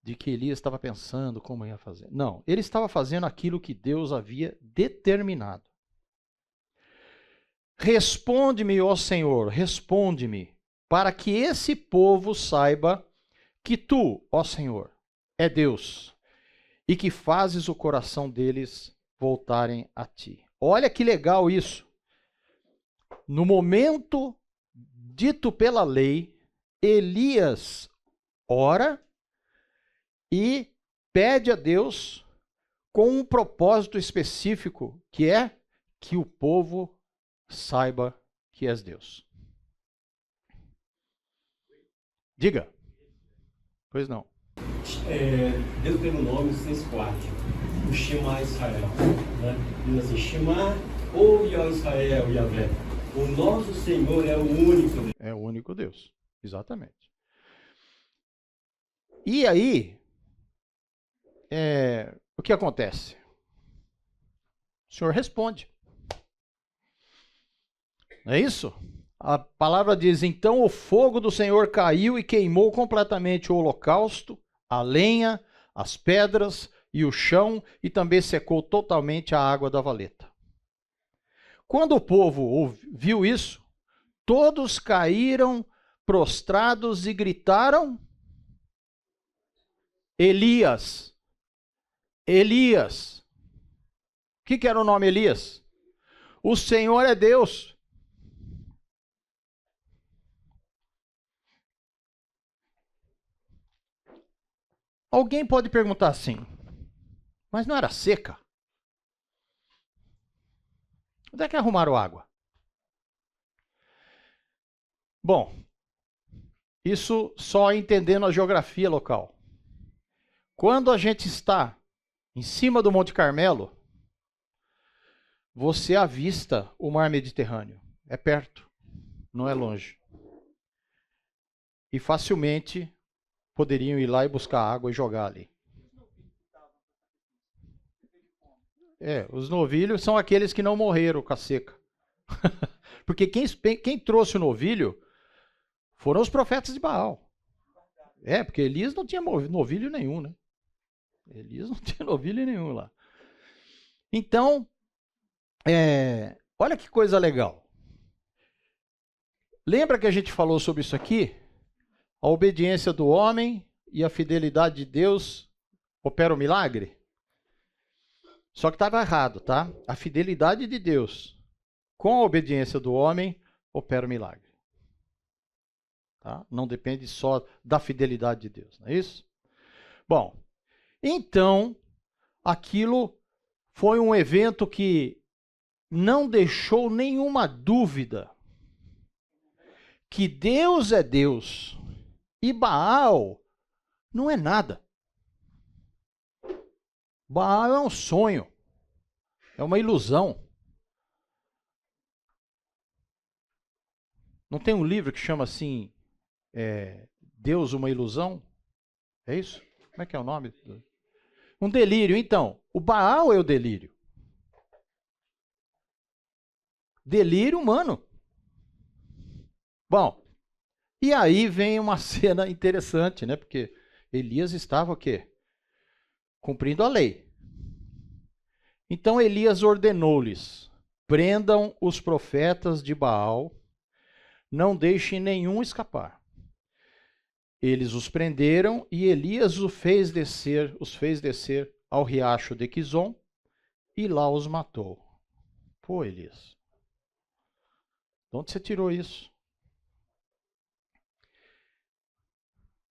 de que Elias estava pensando como ia fazer. Não, ele estava fazendo aquilo que Deus havia determinado. Responde-me, ó Senhor, responde-me, para que esse povo saiba que tu, ó Senhor, é Deus, e que fazes o coração deles voltarem a ti. Olha que legal isso. No momento dito pela lei, Elias ora e pede a Deus com um propósito específico, que é que o povo saiba que és Deus. Diga. Pois não. Deuteronômio 6,4. O Shema Israel. Né? Diz assim: Shema, ouve ao Israel, Yahvé. O nosso Senhor é o único Deus. É o único Deus. Exatamente. E aí, o que acontece? O Senhor responde. Não é isso? A palavra diz, então o fogo do Senhor caiu e queimou completamente o holocausto, a lenha, as pedras e o chão, e também secou totalmente a água da valeta. Quando o povo viu isso, todos caíram prostrados e gritaram, Elias, Elias. O que era o nome Elias? O Senhor é Deus. Alguém pode perguntar assim, mas não era seca? Onde é que arrumaram água? Bom, isso só entendendo a geografia local. Quando a gente está em cima do Monte Carmelo, você avista o mar Mediterrâneo. É perto, não é longe. E facilmente poderiam ir lá e buscar água e jogar ali. Os novilhos são aqueles que não morreram com a seca. Porque quem trouxe o novilho foram os profetas de Baal. Porque Elias não tinha novilho nenhum, né? Elias não tinha novilho nenhum lá. Então, olha que coisa legal. Lembra que a gente falou sobre isso aqui? A obediência do homem e a fidelidade de Deus opera o milagre? Só que estava errado, tá? A fidelidade de Deus com a obediência do homem opera o milagre. Tá? Não depende só da fidelidade de Deus, não é isso? Bom, então, aquilo foi um evento que não deixou nenhuma dúvida que Deus é Deus e Baal não é nada. Baal é um sonho, é uma ilusão. Não tem um livro que chama assim, Deus, uma ilusão? É isso? Como é que é o nome? Um delírio. Então, o Baal é o delírio. Delírio humano. Bom, e aí vem uma cena interessante, né? Porque Elias estava o quê? Cumprindo a lei. Então Elias ordenou-lhes, prendam os profetas de Baal, não deixem nenhum escapar. Eles os prenderam e Elias os fez descer ao riacho de Quizon e lá os matou. Pô, Elias, de onde você tirou isso?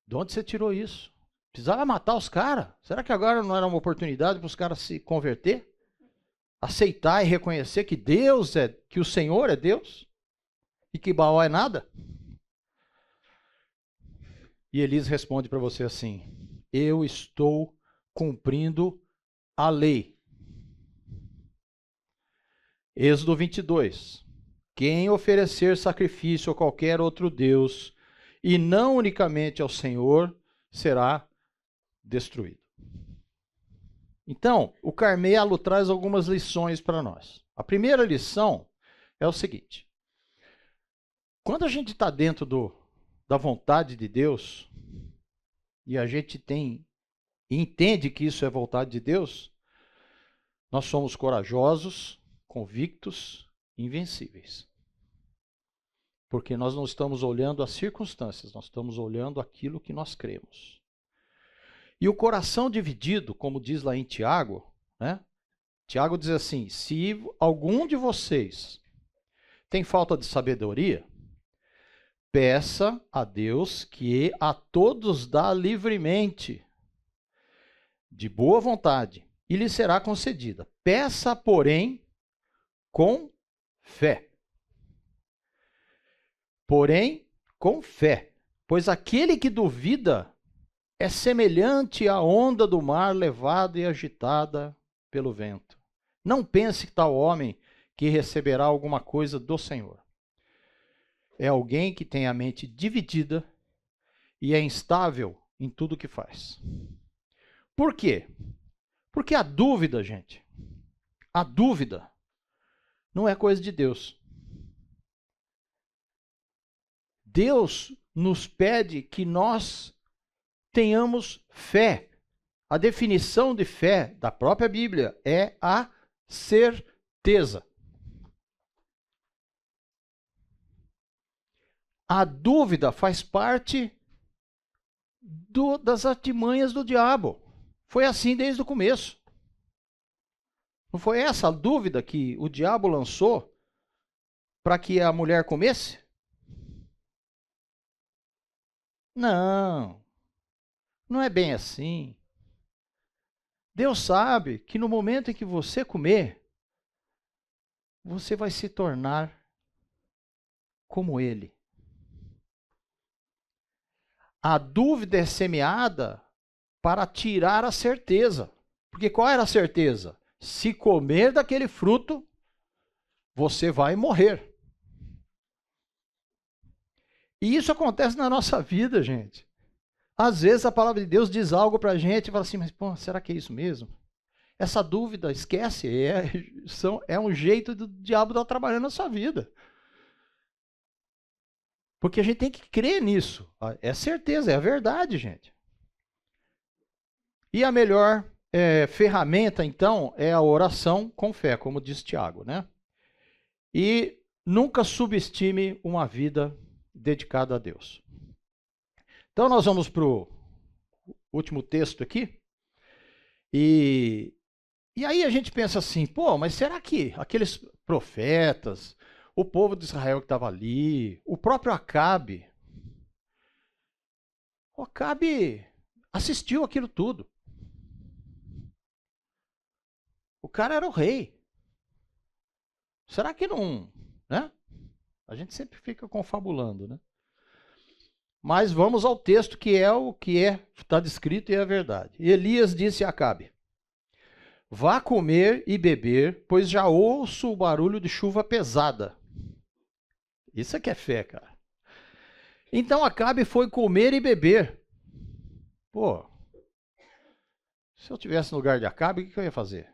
De onde você tirou isso? Precisava matar os caras? Será que agora não era uma oportunidade para os caras se converter? Aceitar e reconhecer que que o Senhor é Deus? E que Baal é nada? E Elias responde para você assim, eu estou cumprindo a lei. Êxodo 22. Quem oferecer sacrifício a qualquer outro Deus, e não unicamente ao Senhor, será destruído. Então, o Carmelo traz algumas lições para nós. A primeira lição é o seguinte. Quando a gente está dentro da vontade de Deus, e a gente entende que isso é vontade de Deus, nós somos corajosos, convictos, invencíveis. Porque nós não estamos olhando as circunstâncias, nós estamos olhando aquilo que nós cremos. E o coração dividido, como diz lá em Tiago, né? Tiago diz assim, se algum de vocês tem falta de sabedoria, peça a Deus que a todos dá livremente, de boa vontade, e lhe será concedida. Peça, porém, com fé. Porém, com fé. Pois aquele que duvida é semelhante à onda do mar levada e agitada pelo vento. Não pense que tal homem que receberá alguma coisa do Senhor. É alguém que tem a mente dividida e é instável em tudo que faz. Por quê? Porque a dúvida, gente, A dúvida não é coisa de Deus. Deus nos pede que nós tenhamos fé. A definição de fé da própria Bíblia é a certeza. A dúvida faz parte das artimanhas do diabo. Foi assim desde o começo. Não foi essa a dúvida que o diabo lançou para que a mulher comesse? Não, não é bem assim. Deus sabe que no momento em que você comer, você vai se tornar como Ele. A dúvida é semeada para tirar a certeza. Porque qual era a certeza? Se comer daquele fruto, você vai morrer. E isso acontece na nossa vida, gente. Às vezes a palavra de Deus diz algo para a gente e fala assim, mas pô, será que é isso mesmo? Essa dúvida, esquece, é um jeito do diabo estar trabalhando na sua vida. Porque a gente tem que crer nisso. É certeza, é a verdade, gente. E a melhor ferramenta, então, é a oração com fé, como diz Tiago, né? E nunca subestime uma vida dedicada a Deus. Então, nós vamos para o último texto aqui. E aí a gente pensa assim, pô, mas será que aqueles profetas, o povo de Israel que estava ali, o próprio Acabe, o Acabe assistiu aquilo tudo. O cara era o rei. Será que não, né? A gente sempre fica confabulando, né? Mas vamos ao texto que é o que está descrito e é a verdade. Elias disse a Acabe: vá comer e beber, pois já ouço o barulho de chuva pesada. Isso é que é fé, cara. Então Acabe foi comer e beber. Pô, se eu tivesse no lugar de Acabe, o que eu ia fazer?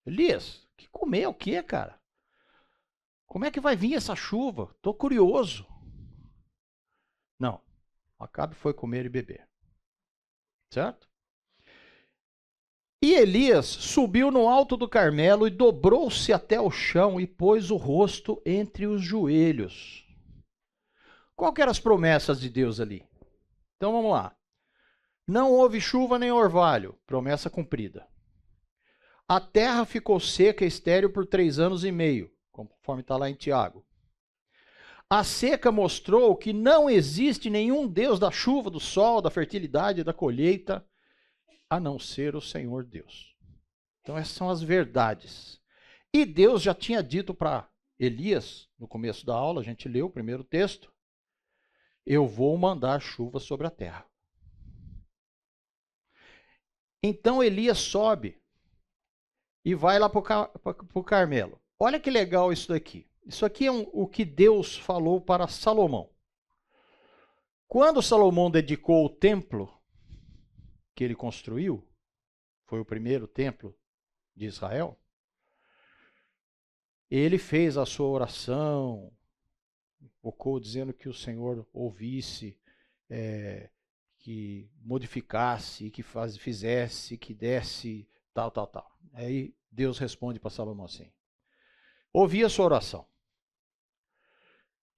Elias, que comer o quê, cara? Como é que vai vir essa chuva? Estou curioso. Não, Acabe foi comer e beber. Certo? E Elias subiu no alto do Carmelo e dobrou-se até o chão e pôs o rosto entre os joelhos. Qual que eram as promessas de Deus ali? Então vamos lá. Não houve chuva nem orvalho, promessa cumprida. A terra ficou seca e estéril por 3 anos e meio, conforme está lá em Tiago. A seca mostrou que não existe nenhum Deus da chuva, do sol, da fertilidade, da colheita, a não ser o Senhor Deus. Então essas são as verdades. E Deus já tinha dito para Elias, no começo da aula, a gente leu o primeiro texto, eu vou mandar chuva sobre a terra. Então Elias sobe e vai lá para o Carmelo. Olha que legal isso daqui. Isso aqui é o que Deus falou para Salomão. Quando Salomão dedicou o templo que ele construiu, foi o primeiro templo de Israel, ele fez a sua oração, invocou dizendo que o Senhor ouvisse, que modificasse, que fizesse, que desse, tal. Aí Deus responde para Salomão assim: ouvi a sua oração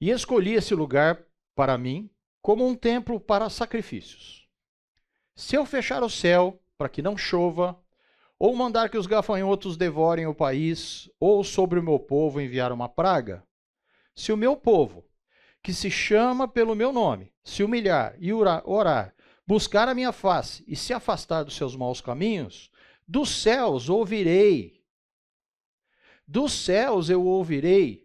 e escolhi esse lugar para mim como um templo para sacrifícios. Se eu fechar o céu para que não chova, ou mandar que os gafanhotos devorem o país, ou sobre o meu povo enviar uma praga, se o meu povo, que se chama pelo meu nome, se humilhar e orar, buscar a minha face e se afastar dos seus maus caminhos, dos céus ouvirei. Dos céus eu ouvirei.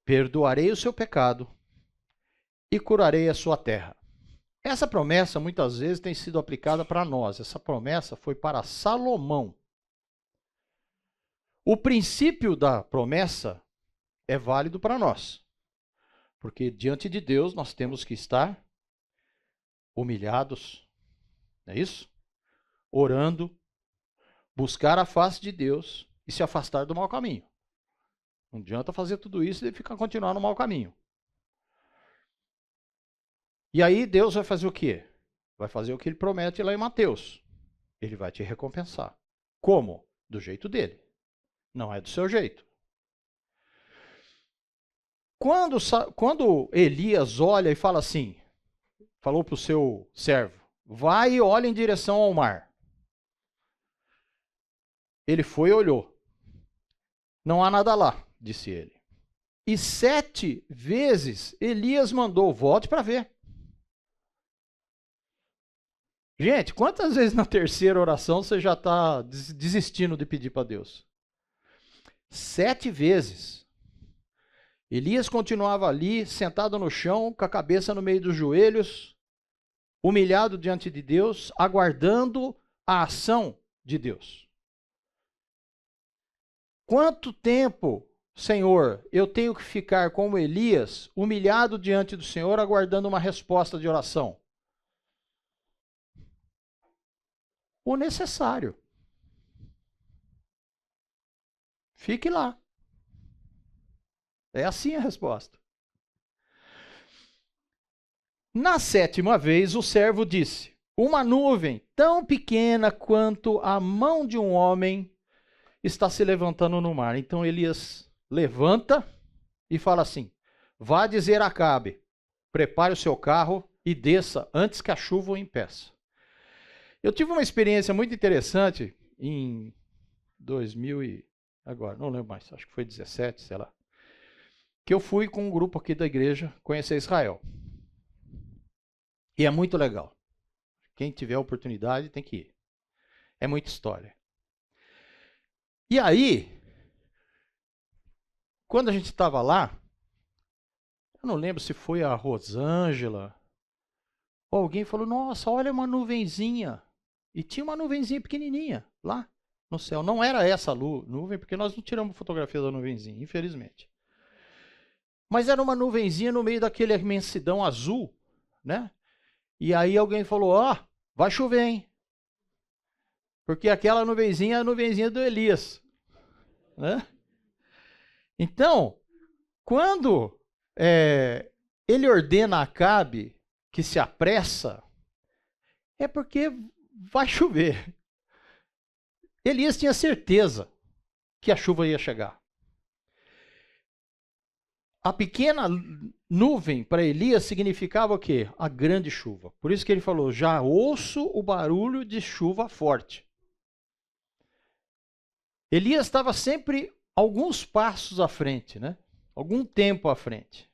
Perdoarei o seu pecado e curarei a sua terra. Essa promessa muitas vezes tem sido aplicada para nós. Essa promessa foi para Salomão. O princípio da promessa é válido para nós. Porque diante de Deus nós temos que estar humilhados, não é isso? Orando, buscar a face de Deus e se afastar do mau caminho. Não adianta fazer tudo isso e continuar no mau caminho. E aí Deus vai fazer o quê? Vai fazer o que ele promete lá em Mateus. Ele vai te recompensar. Como? Do jeito dele. Não é do seu jeito. Quando Elias olha e fala assim, falou para o seu servo, vai e olha em direção ao mar. Ele foi e olhou. Não há nada lá, disse ele. E 7 vezes Elias mandou, volte para ver. Gente, quantas vezes na terceira oração você já está desistindo de pedir para Deus? 7 vezes. Elias continuava ali, sentado no chão, com a cabeça no meio dos joelhos, humilhado diante de Deus, aguardando a ação de Deus. Quanto tempo, Senhor, eu tenho que ficar como Elias, humilhado diante do Senhor, aguardando uma resposta de oração? O necessário. Fique lá. É assim a resposta. Na 7ª vez, o servo disse: uma nuvem tão pequena quanto a mão de um homem está se levantando no mar. Então Elias levanta e fala assim: vá dizer a Acabe, prepare o seu carro e desça antes que a chuva o impeça. Eu tive uma experiência muito interessante em 2000 e agora, não lembro mais, acho que foi 17, sei lá, que eu fui com um grupo aqui da igreja conhecer Israel. E é muito legal. Quem tiver a oportunidade tem que ir. É muita história. E aí, quando a gente estava lá, eu não lembro se foi a Rosângela, ou alguém falou, nossa, olha uma nuvenzinha. E tinha uma nuvenzinha pequenininha lá no céu. Não era essa nuvem, porque nós não tiramos fotografia da nuvenzinha, infelizmente. Mas era uma nuvenzinha no meio daquele imensidão azul, né? E aí alguém falou, ó, vai chover, hein? Porque aquela nuvenzinha é a nuvenzinha do Elias, né? Então, quando ele ordena a Acabe que se apressa, é porque vai chover. Elias tinha certeza que a chuva ia chegar. A pequena nuvem para Elias significava o quê? A grande chuva. Por isso que ele falou, já ouço o barulho de chuva forte. Elias estava sempre alguns passos à frente, né? Algum tempo à frente.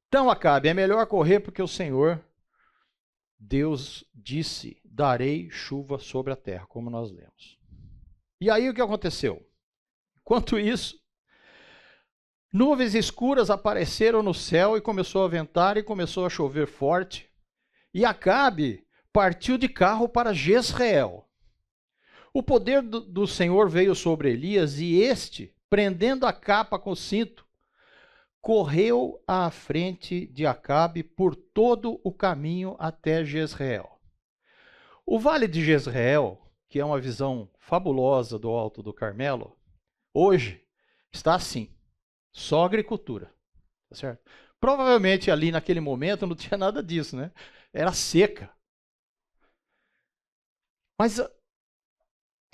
Então, Acabe, é melhor correr porque o Senhor, Deus disse, darei chuva sobre a terra, como nós lemos. E aí o que aconteceu? Enquanto isso, nuvens escuras apareceram no céu e começou a ventar e começou a chover forte. E Acabe partiu de carro para Jezreel. O poder do Senhor veio sobre Elias e este, prendendo a capa com o cinto, correu à frente de Acabe por todo o caminho até Jezreel. O vale de Jezreel, que é uma visão fabulosa do Alto do Carmelo, hoje está assim, só agricultura, tá certo? Provavelmente ali naquele momento não tinha nada disso, né? Era seca. Mas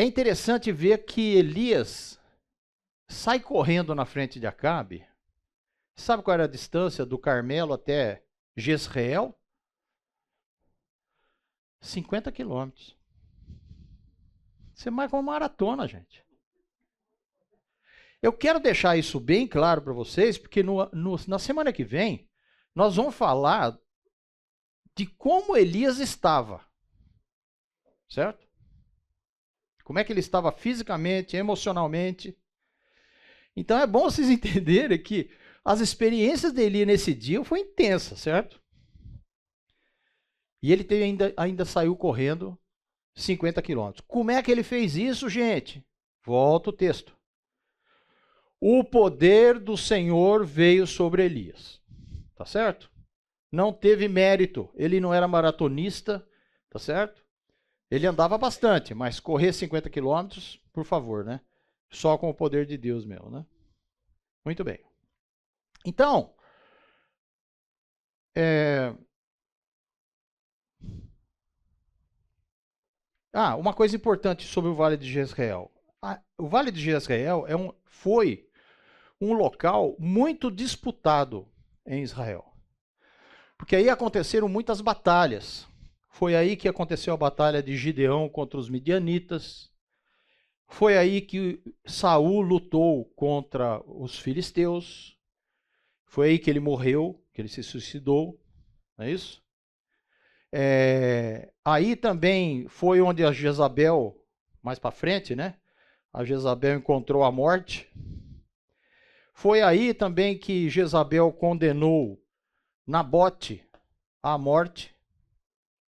é interessante ver que Elias sai correndo na frente de Acabe. Sabe qual era a distância do Carmelo até Jezreel? 50 quilômetros. Você marca uma maratona, gente. Eu quero deixar isso bem claro para vocês, porque na semana que vem, nós vamos falar de como Elias estava. Certo? Como é que ele estava fisicamente, emocionalmente. Então é bom vocês entenderem que as experiências dele nesse dia foi intensa, certo? E ele ainda saiu correndo 50 quilômetros. Como é que ele fez isso, gente? Volta o texto. O poder do Senhor veio sobre Elias. Tá certo? Não teve mérito. Ele não era maratonista, tá certo? Ele andava bastante, mas correr 50 quilômetros, por favor, né? Só com o poder de Deus mesmo, né? Muito bem. Então, uma coisa importante sobre o Vale de Jezreel. O Vale de Jezreel foi um local muito disputado em Israel. Porque aí aconteceram muitas batalhas. Foi aí que aconteceu a batalha de Gideão contra os midianitas. Foi aí que Saul lutou contra os filisteus. Foi aí que ele morreu, que ele se suicidou. Não é isso? Aí também foi onde a Jezabel, mais para frente, né? A Jezabel encontrou a morte. Foi aí também que Jezabel condenou Nabote à morte.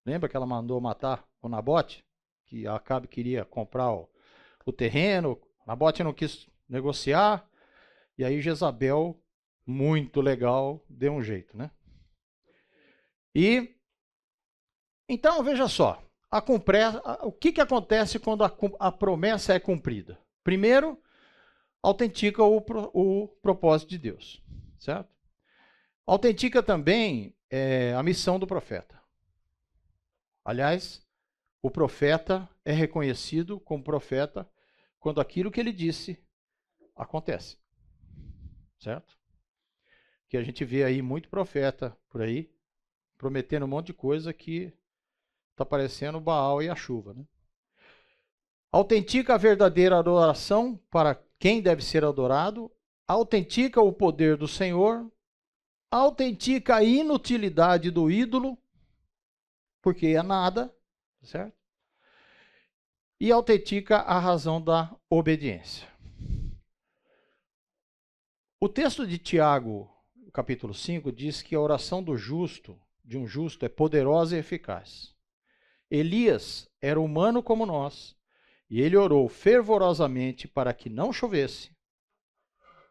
Lembra que ela mandou matar o Nabote? Que Acabe queria comprar o terreno. Nabote não quis negociar. E aí Jezabel, muito legal, deu um jeito, né? Então, veja só. O que acontece quando a promessa é cumprida? Primeiro, autentica o propósito de Deus, certo? Autentica também a missão do profeta. Aliás, o profeta é reconhecido como profeta quando aquilo que ele disse acontece, certo? Que a gente vê aí muito profeta por aí prometendo um monte de coisa que está parecendo Baal e a chuva, né? Autentica a verdadeira adoração para quem deve ser adorado, autentica o poder do Senhor, autentica a inutilidade do ídolo, porque é nada, certo? E autentica a razão da obediência. O texto de Tiago, capítulo 5, diz que a oração de um justo, é poderosa e eficaz. Elias era humano como nós, e ele orou fervorosamente para que não chovesse.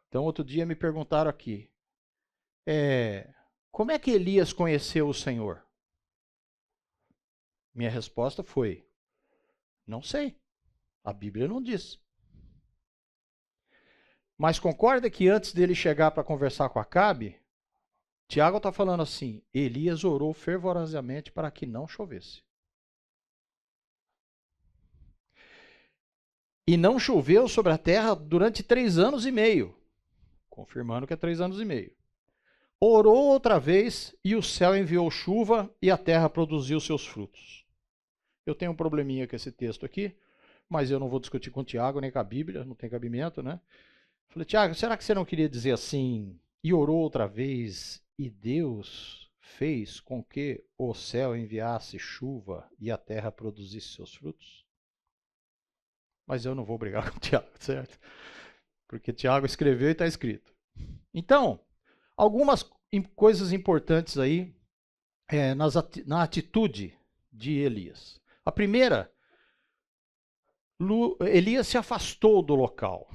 Então, outro dia me perguntaram aqui, como é que Elias conheceu o Senhor? Minha resposta foi, não sei, a Bíblia não diz. Mas concorda que antes dele chegar para conversar com Acabe, Tiago está falando assim, Elias orou fervorosamente para que não chovesse. E não choveu sobre a terra durante 3 anos e meio. Confirmando que é 3 anos e meio. Orou outra vez e o céu enviou chuva e a terra produziu seus frutos. Eu tenho um probleminha com esse texto aqui, mas eu não vou discutir com o Tiago nem com a Bíblia, não tem cabimento, né? Falei, Tiago, será que você não queria dizer assim, e orou outra vez e Deus fez com que o céu enviasse chuva e a terra produzisse seus frutos? Mas eu não vou brigar com o Tiago, certo? Porque Tiago escreveu e está escrito. Então, algumas coisas importantes aí na atitude de Elias. A primeira, Elias se afastou do local.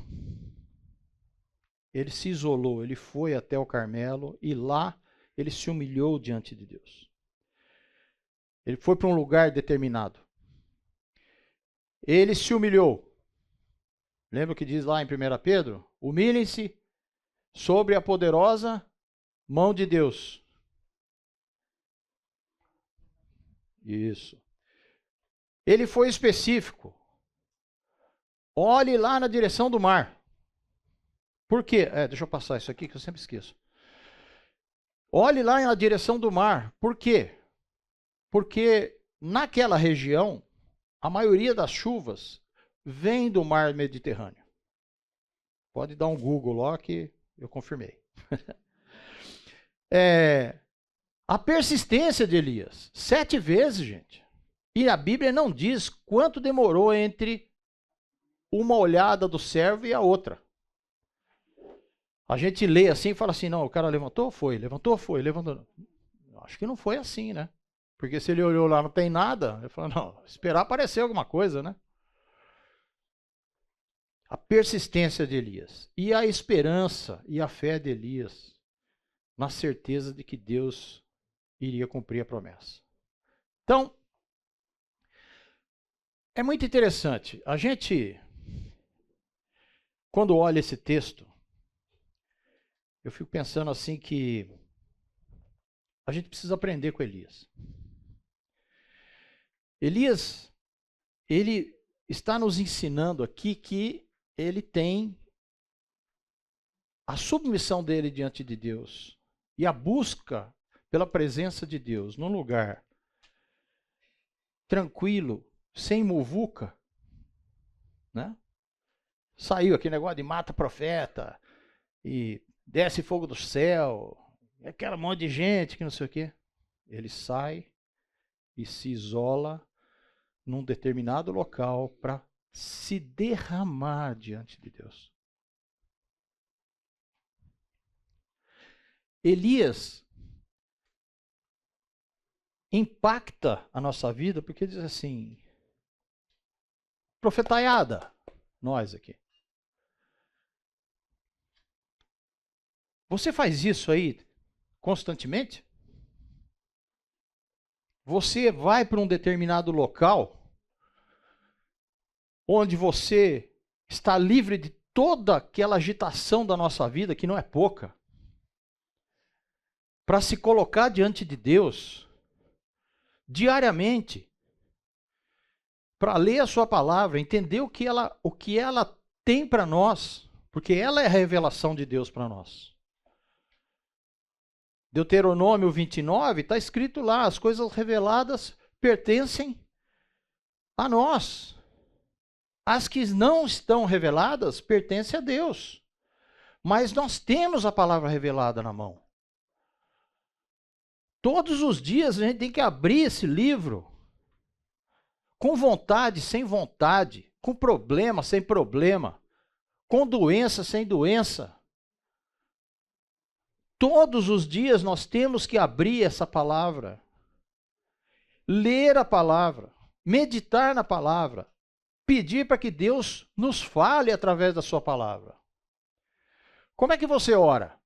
Ele se isolou, ele foi até o Carmelo e lá ele se humilhou diante de Deus. Ele foi para um lugar determinado. Ele se humilhou. Lembra o que diz lá em 1 Pedro? Humilhem-se sobre a poderosa mão de Deus. Isso. Ele foi específico. Olhe lá na direção do mar. Por quê? Deixa eu passar isso aqui que eu sempre esqueço. Olhe lá na direção do mar. Por quê? Porque naquela região, a maioria das chuvas vem do mar Mediterrâneo. Pode dar um Google lá que eu confirmei. A persistência de Elias. 7 vezes, gente. E a Bíblia não diz quanto demorou entre uma olhada do servo e a outra. A gente lê assim e fala assim, não, o cara levantou, foi, levantou, foi, levantou. Acho que não foi assim, né? Porque se ele olhou lá, não tem nada, ele falou, não, esperar aparecer alguma coisa, né? A persistência de Elias e a esperança e a fé de Elias na certeza de que Deus iria cumprir a promessa. Então, É muito interessante. A gente, quando olha esse texto, eu fico pensando assim que a gente precisa aprender com Elias. Elias, ele está nos ensinando aqui que ele tem a submissão dele diante de Deus e a busca pela presença de Deus num lugar tranquilo, sem muvuca, né? Saiu aquele negócio de mata profeta e desce fogo do céu, e aquela monte de gente que não sei o quê. Ele sai e se isola num determinado local para se derramar diante de Deus. Elias impacta a nossa vida porque diz assim, profetaiada, nós aqui. Você faz isso aí constantemente? Você vai para um determinado local onde você está livre de toda aquela agitação da nossa vida, que não é pouca, para se colocar diante de Deus diariamente, para ler a sua palavra, entender o que ela tem para nós, porque ela é a revelação de Deus para nós. Deuteronômio 29, está escrito lá, as coisas reveladas pertencem a nós. As que não estão reveladas pertencem a Deus. Mas nós temos a palavra revelada na mão. Todos os dias a gente tem que abrir esse livro, com vontade, sem vontade, com problema, sem problema, com doença, sem doença. Todos os dias nós temos que abrir essa palavra, ler a palavra, meditar na palavra, pedir para que Deus nos fale através da sua palavra. Como é que você ora?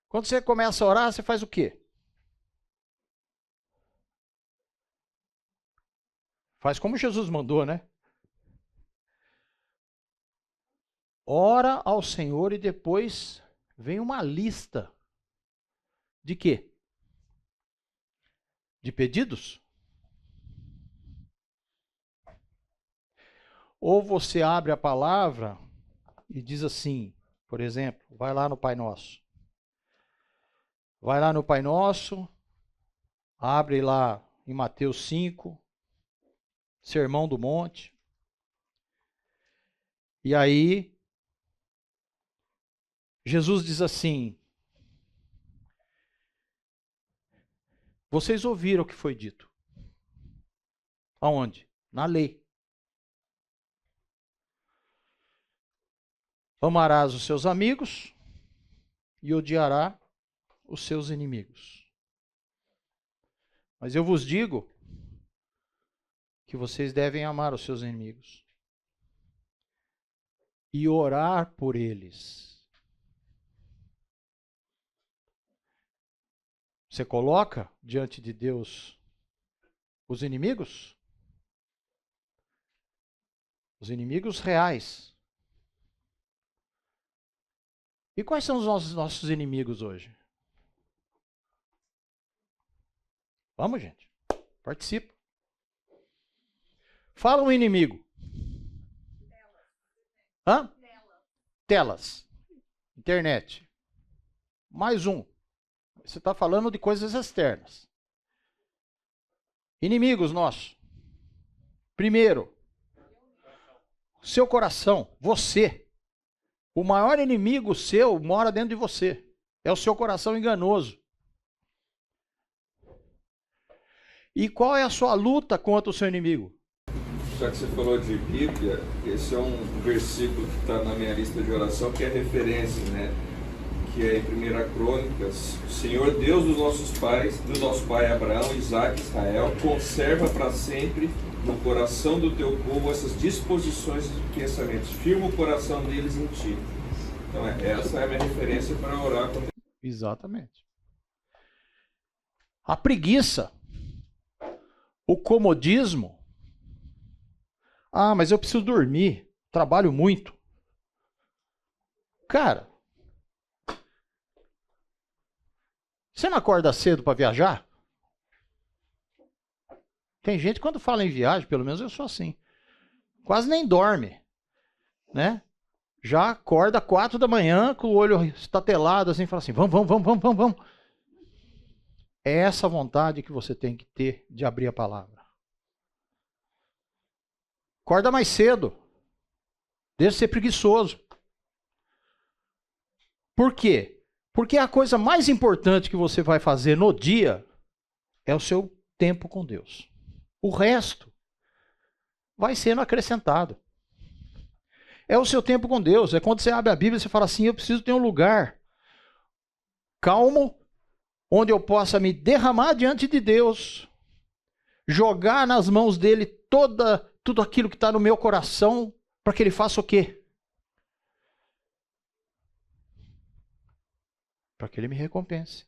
Quando você começa a orar, você faz o quê? Faz como Jesus mandou, né? Ora ao Senhor e depois vem uma lista de quê? De pedidos? Ou você abre a palavra e diz assim, por exemplo, vai lá no Pai Nosso. Vai lá no Pai Nosso, abre lá em Mateus 5, Sermão do Monte. E aí, Jesus diz assim, vocês ouviram o que foi dito. Aonde? Na lei. Amarás os seus amigos e odiarás os seus inimigos. Mas eu vos digo que vocês devem amar os seus inimigos e orar por eles. Você coloca diante de Deus os inimigos? Os inimigos reais. E quais são os nossos inimigos hoje? Vamos, gente. Participa. Fala um inimigo. Hã? Telas. Internet. Mais um. Você está falando de coisas externas. Inimigos nossos. Primeiro, seu coração, você. O maior inimigo seu mora dentro de você. É o seu coração enganoso. E qual é a sua luta contra o seu inimigo? Já que você falou de Bíblia, esse é um versículo que está na minha lista de oração, que é referência, né? Que é em 1 Crônicas. O Senhor Deus dos nossos pais, do nosso pai Abraão, Isaac e Israel, conserva para sempre no coração do teu povo essas disposições e pensamentos. Firma o coração deles em ti. Então essa é a minha referência para orar. Exatamente. A preguiça, o comodismo, Ah, mas eu preciso dormir, trabalho muito. Cara, você não acorda cedo para viajar? Tem gente, quando fala em viagem, pelo menos eu sou assim, quase nem dorme, né? Já acorda 4 da manhã com o olho estatelado, assim, fala assim, vamos. É essa vontade que você tem que ter de abrir a palavra. Acorda mais cedo. Deixa de ser preguiçoso. Por quê? Porque a coisa mais importante que você vai fazer no dia é o seu tempo com Deus. O resto vai sendo acrescentado. É o seu tempo com Deus. É quando você abre a Bíblia e você fala assim, eu preciso ter um lugar calmo, onde eu possa me derramar diante de Deus, jogar nas mãos dele tudo aquilo que está no meu coração, para que ele faça o quê? Para que ele me recompense.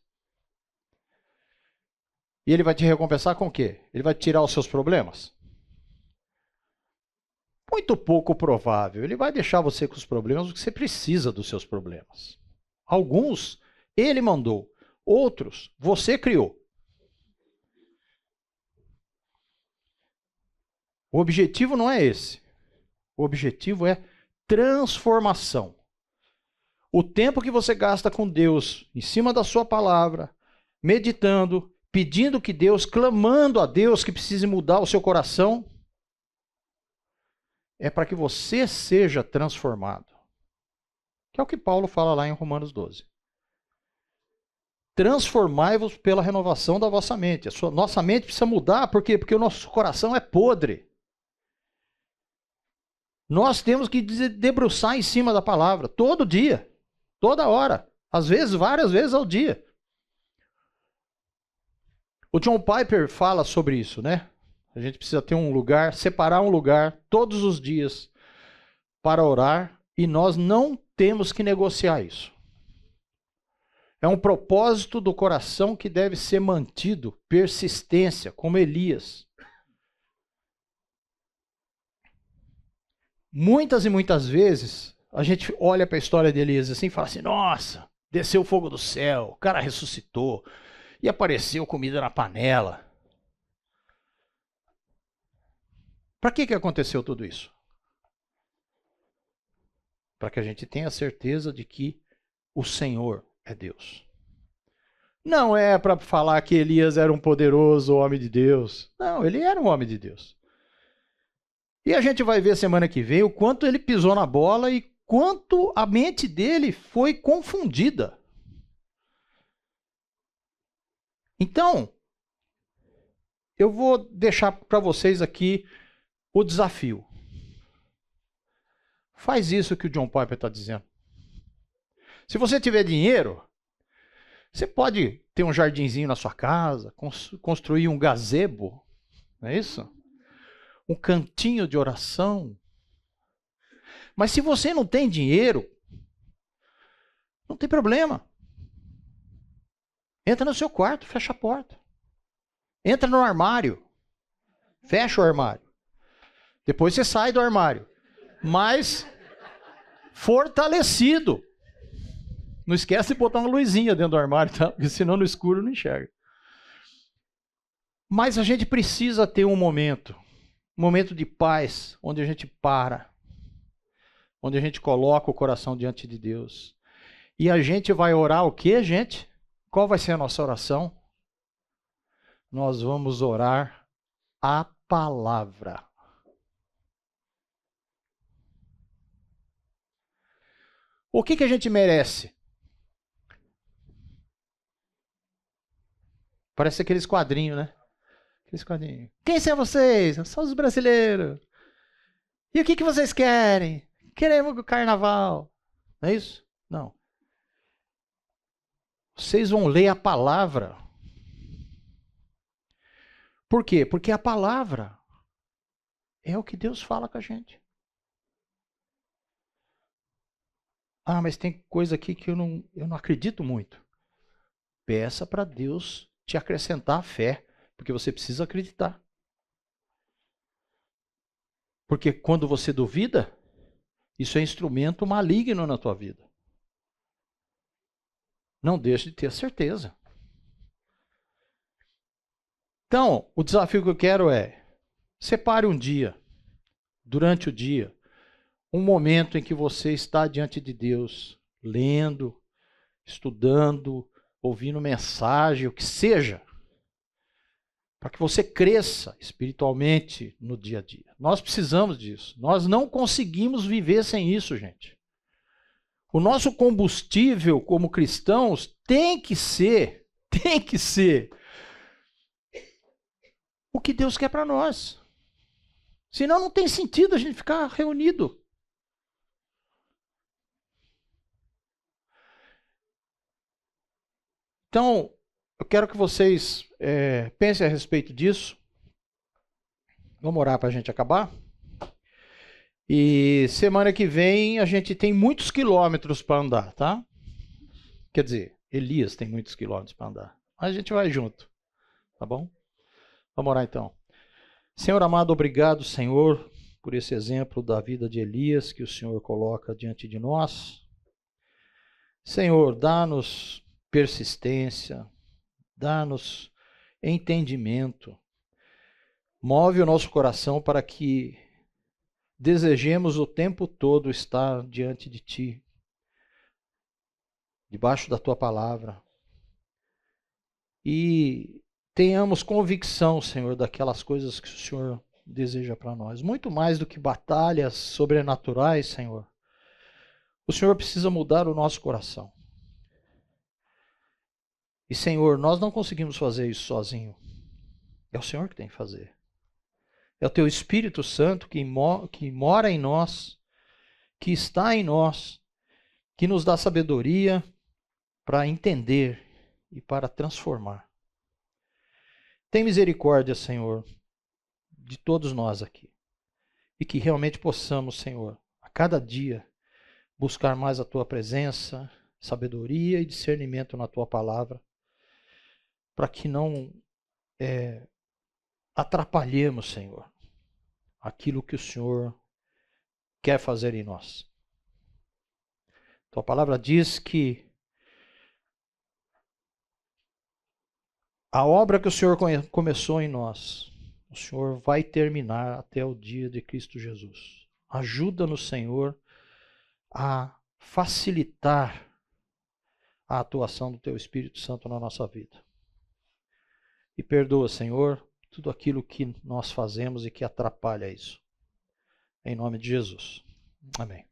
E ele vai te recompensar com o quê? Ele vai tirar os seus problemas? Muito pouco provável. Ele vai deixar você com os problemas porque você precisa dos seus problemas. Alguns ele mandou, outros você criou. O objetivo não é esse. O objetivo é transformação. O tempo que você gasta com Deus, em cima da sua palavra, meditando, pedindo que Deus, clamando a Deus que precise mudar o seu coração, é para que você seja transformado. Que é o que Paulo fala lá em Romanos 12. Transformai-vos pela renovação da vossa mente. Nossa mente precisa mudar, por quê? Porque o nosso coração é podre. Nós temos que debruçar em cima da palavra, todo dia, toda hora, às vezes, várias vezes ao dia. O John Piper fala sobre isso, né? A gente precisa ter um lugar, separar um lugar todos os dias para orar, e nós não temos que negociar isso. É um propósito do coração que deve ser mantido, persistência, como Elias. Muitas e muitas vezes, a gente olha para a história de Elias assim e fala assim, nossa, desceu o fogo do céu, o cara ressuscitou, e apareceu comida na panela. Para que aconteceu tudo isso? Para que a gente tenha certeza de que o Senhor é Deus. Não é para falar que Elias era um poderoso homem de Deus. Não, ele era um homem de Deus. E a gente vai ver semana que vem o quanto ele pisou na bola e quanto a mente dele foi confundida. Então, eu vou deixar para vocês aqui o desafio. Faz isso que o John Piper está dizendo. Se você tiver dinheiro, você pode ter um jardinzinho na sua casa, construir um gazebo, não é isso? Um cantinho de oração. Mas se você não tem dinheiro, não tem problema. Entra no seu quarto, fecha a porta. Entra no armário, fecha o armário. Depois você sai do armário, mas fortalecido. Não esquece de botar uma luzinha dentro do armário, tá? Porque senão no escuro não enxerga. Mas a gente precisa ter um momento de paz, onde a gente para, onde a gente coloca o coração diante de Deus. E a gente vai orar o quê, gente? Qual vai ser a nossa oração? Nós vamos orar a palavra. O que a gente merece? Parece aqueles quadrinhos, né? Aqueles quadrinhos. Quem são vocês? São os brasileiros. E o que vocês querem? Queremos o carnaval. Não é isso? Não. Vocês vão ler a palavra. Por quê? Porque a palavra é o que Deus fala com a gente. Ah, mas tem coisa aqui que eu não acredito muito. Peça para Deus te acrescentar a fé, porque você precisa acreditar. Porque quando você duvida, isso é instrumento maligno na tua vida. Não deixe de ter certeza. Então, o desafio que eu quero é, separe um dia, durante o dia, um momento em que você está diante de Deus, lendo, estudando, ouvindo mensagem, o que seja, para que você cresça espiritualmente no dia a dia. Nós precisamos disso. Nós não conseguimos viver sem isso, gente. O nosso combustível como cristãos tem que ser o que Deus quer para nós. Senão não tem sentido a gente ficar reunido. Então, eu quero que vocês pensem a respeito disso. Vamos orar para a gente acabar? E semana que vem a gente tem muitos quilômetros para andar, tá? Quer dizer, Elias tem muitos quilômetros para andar. Mas a gente vai junto, tá bom? Vamos orar então. Senhor amado, obrigado, Senhor, por esse exemplo da vida de Elias que o Senhor coloca diante de nós. Senhor, dá-nos persistência, dá-nos entendimento. Move o nosso coração para que desejemos o tempo todo estar diante de Ti, debaixo da Tua palavra. E tenhamos convicção, Senhor, daquelas coisas que o Senhor deseja para nós. Muito mais do que batalhas sobrenaturais, Senhor. O Senhor precisa mudar o nosso coração. E, Senhor, nós não conseguimos fazer isso sozinho. É o Senhor que tem que fazer. É o Teu Espírito Santo que mora em nós, que está em nós, que nos dá sabedoria para entender e para transformar. Tem misericórdia, Senhor, de todos nós aqui. E que realmente possamos, Senhor, a cada dia, buscar mais a Tua presença, sabedoria e discernimento na Tua palavra, para que não atrapalhemos, Senhor, aquilo que o Senhor quer fazer em nós. Tua palavra diz que a obra que o Senhor começou em nós, o Senhor vai terminar até o dia de Cristo Jesus. Ajuda-nos, Senhor, a facilitar a atuação do Teu Espírito Santo na nossa vida. E perdoa, Senhor, tudo aquilo que nós fazemos e que atrapalha isso. Em nome de Jesus. Amém.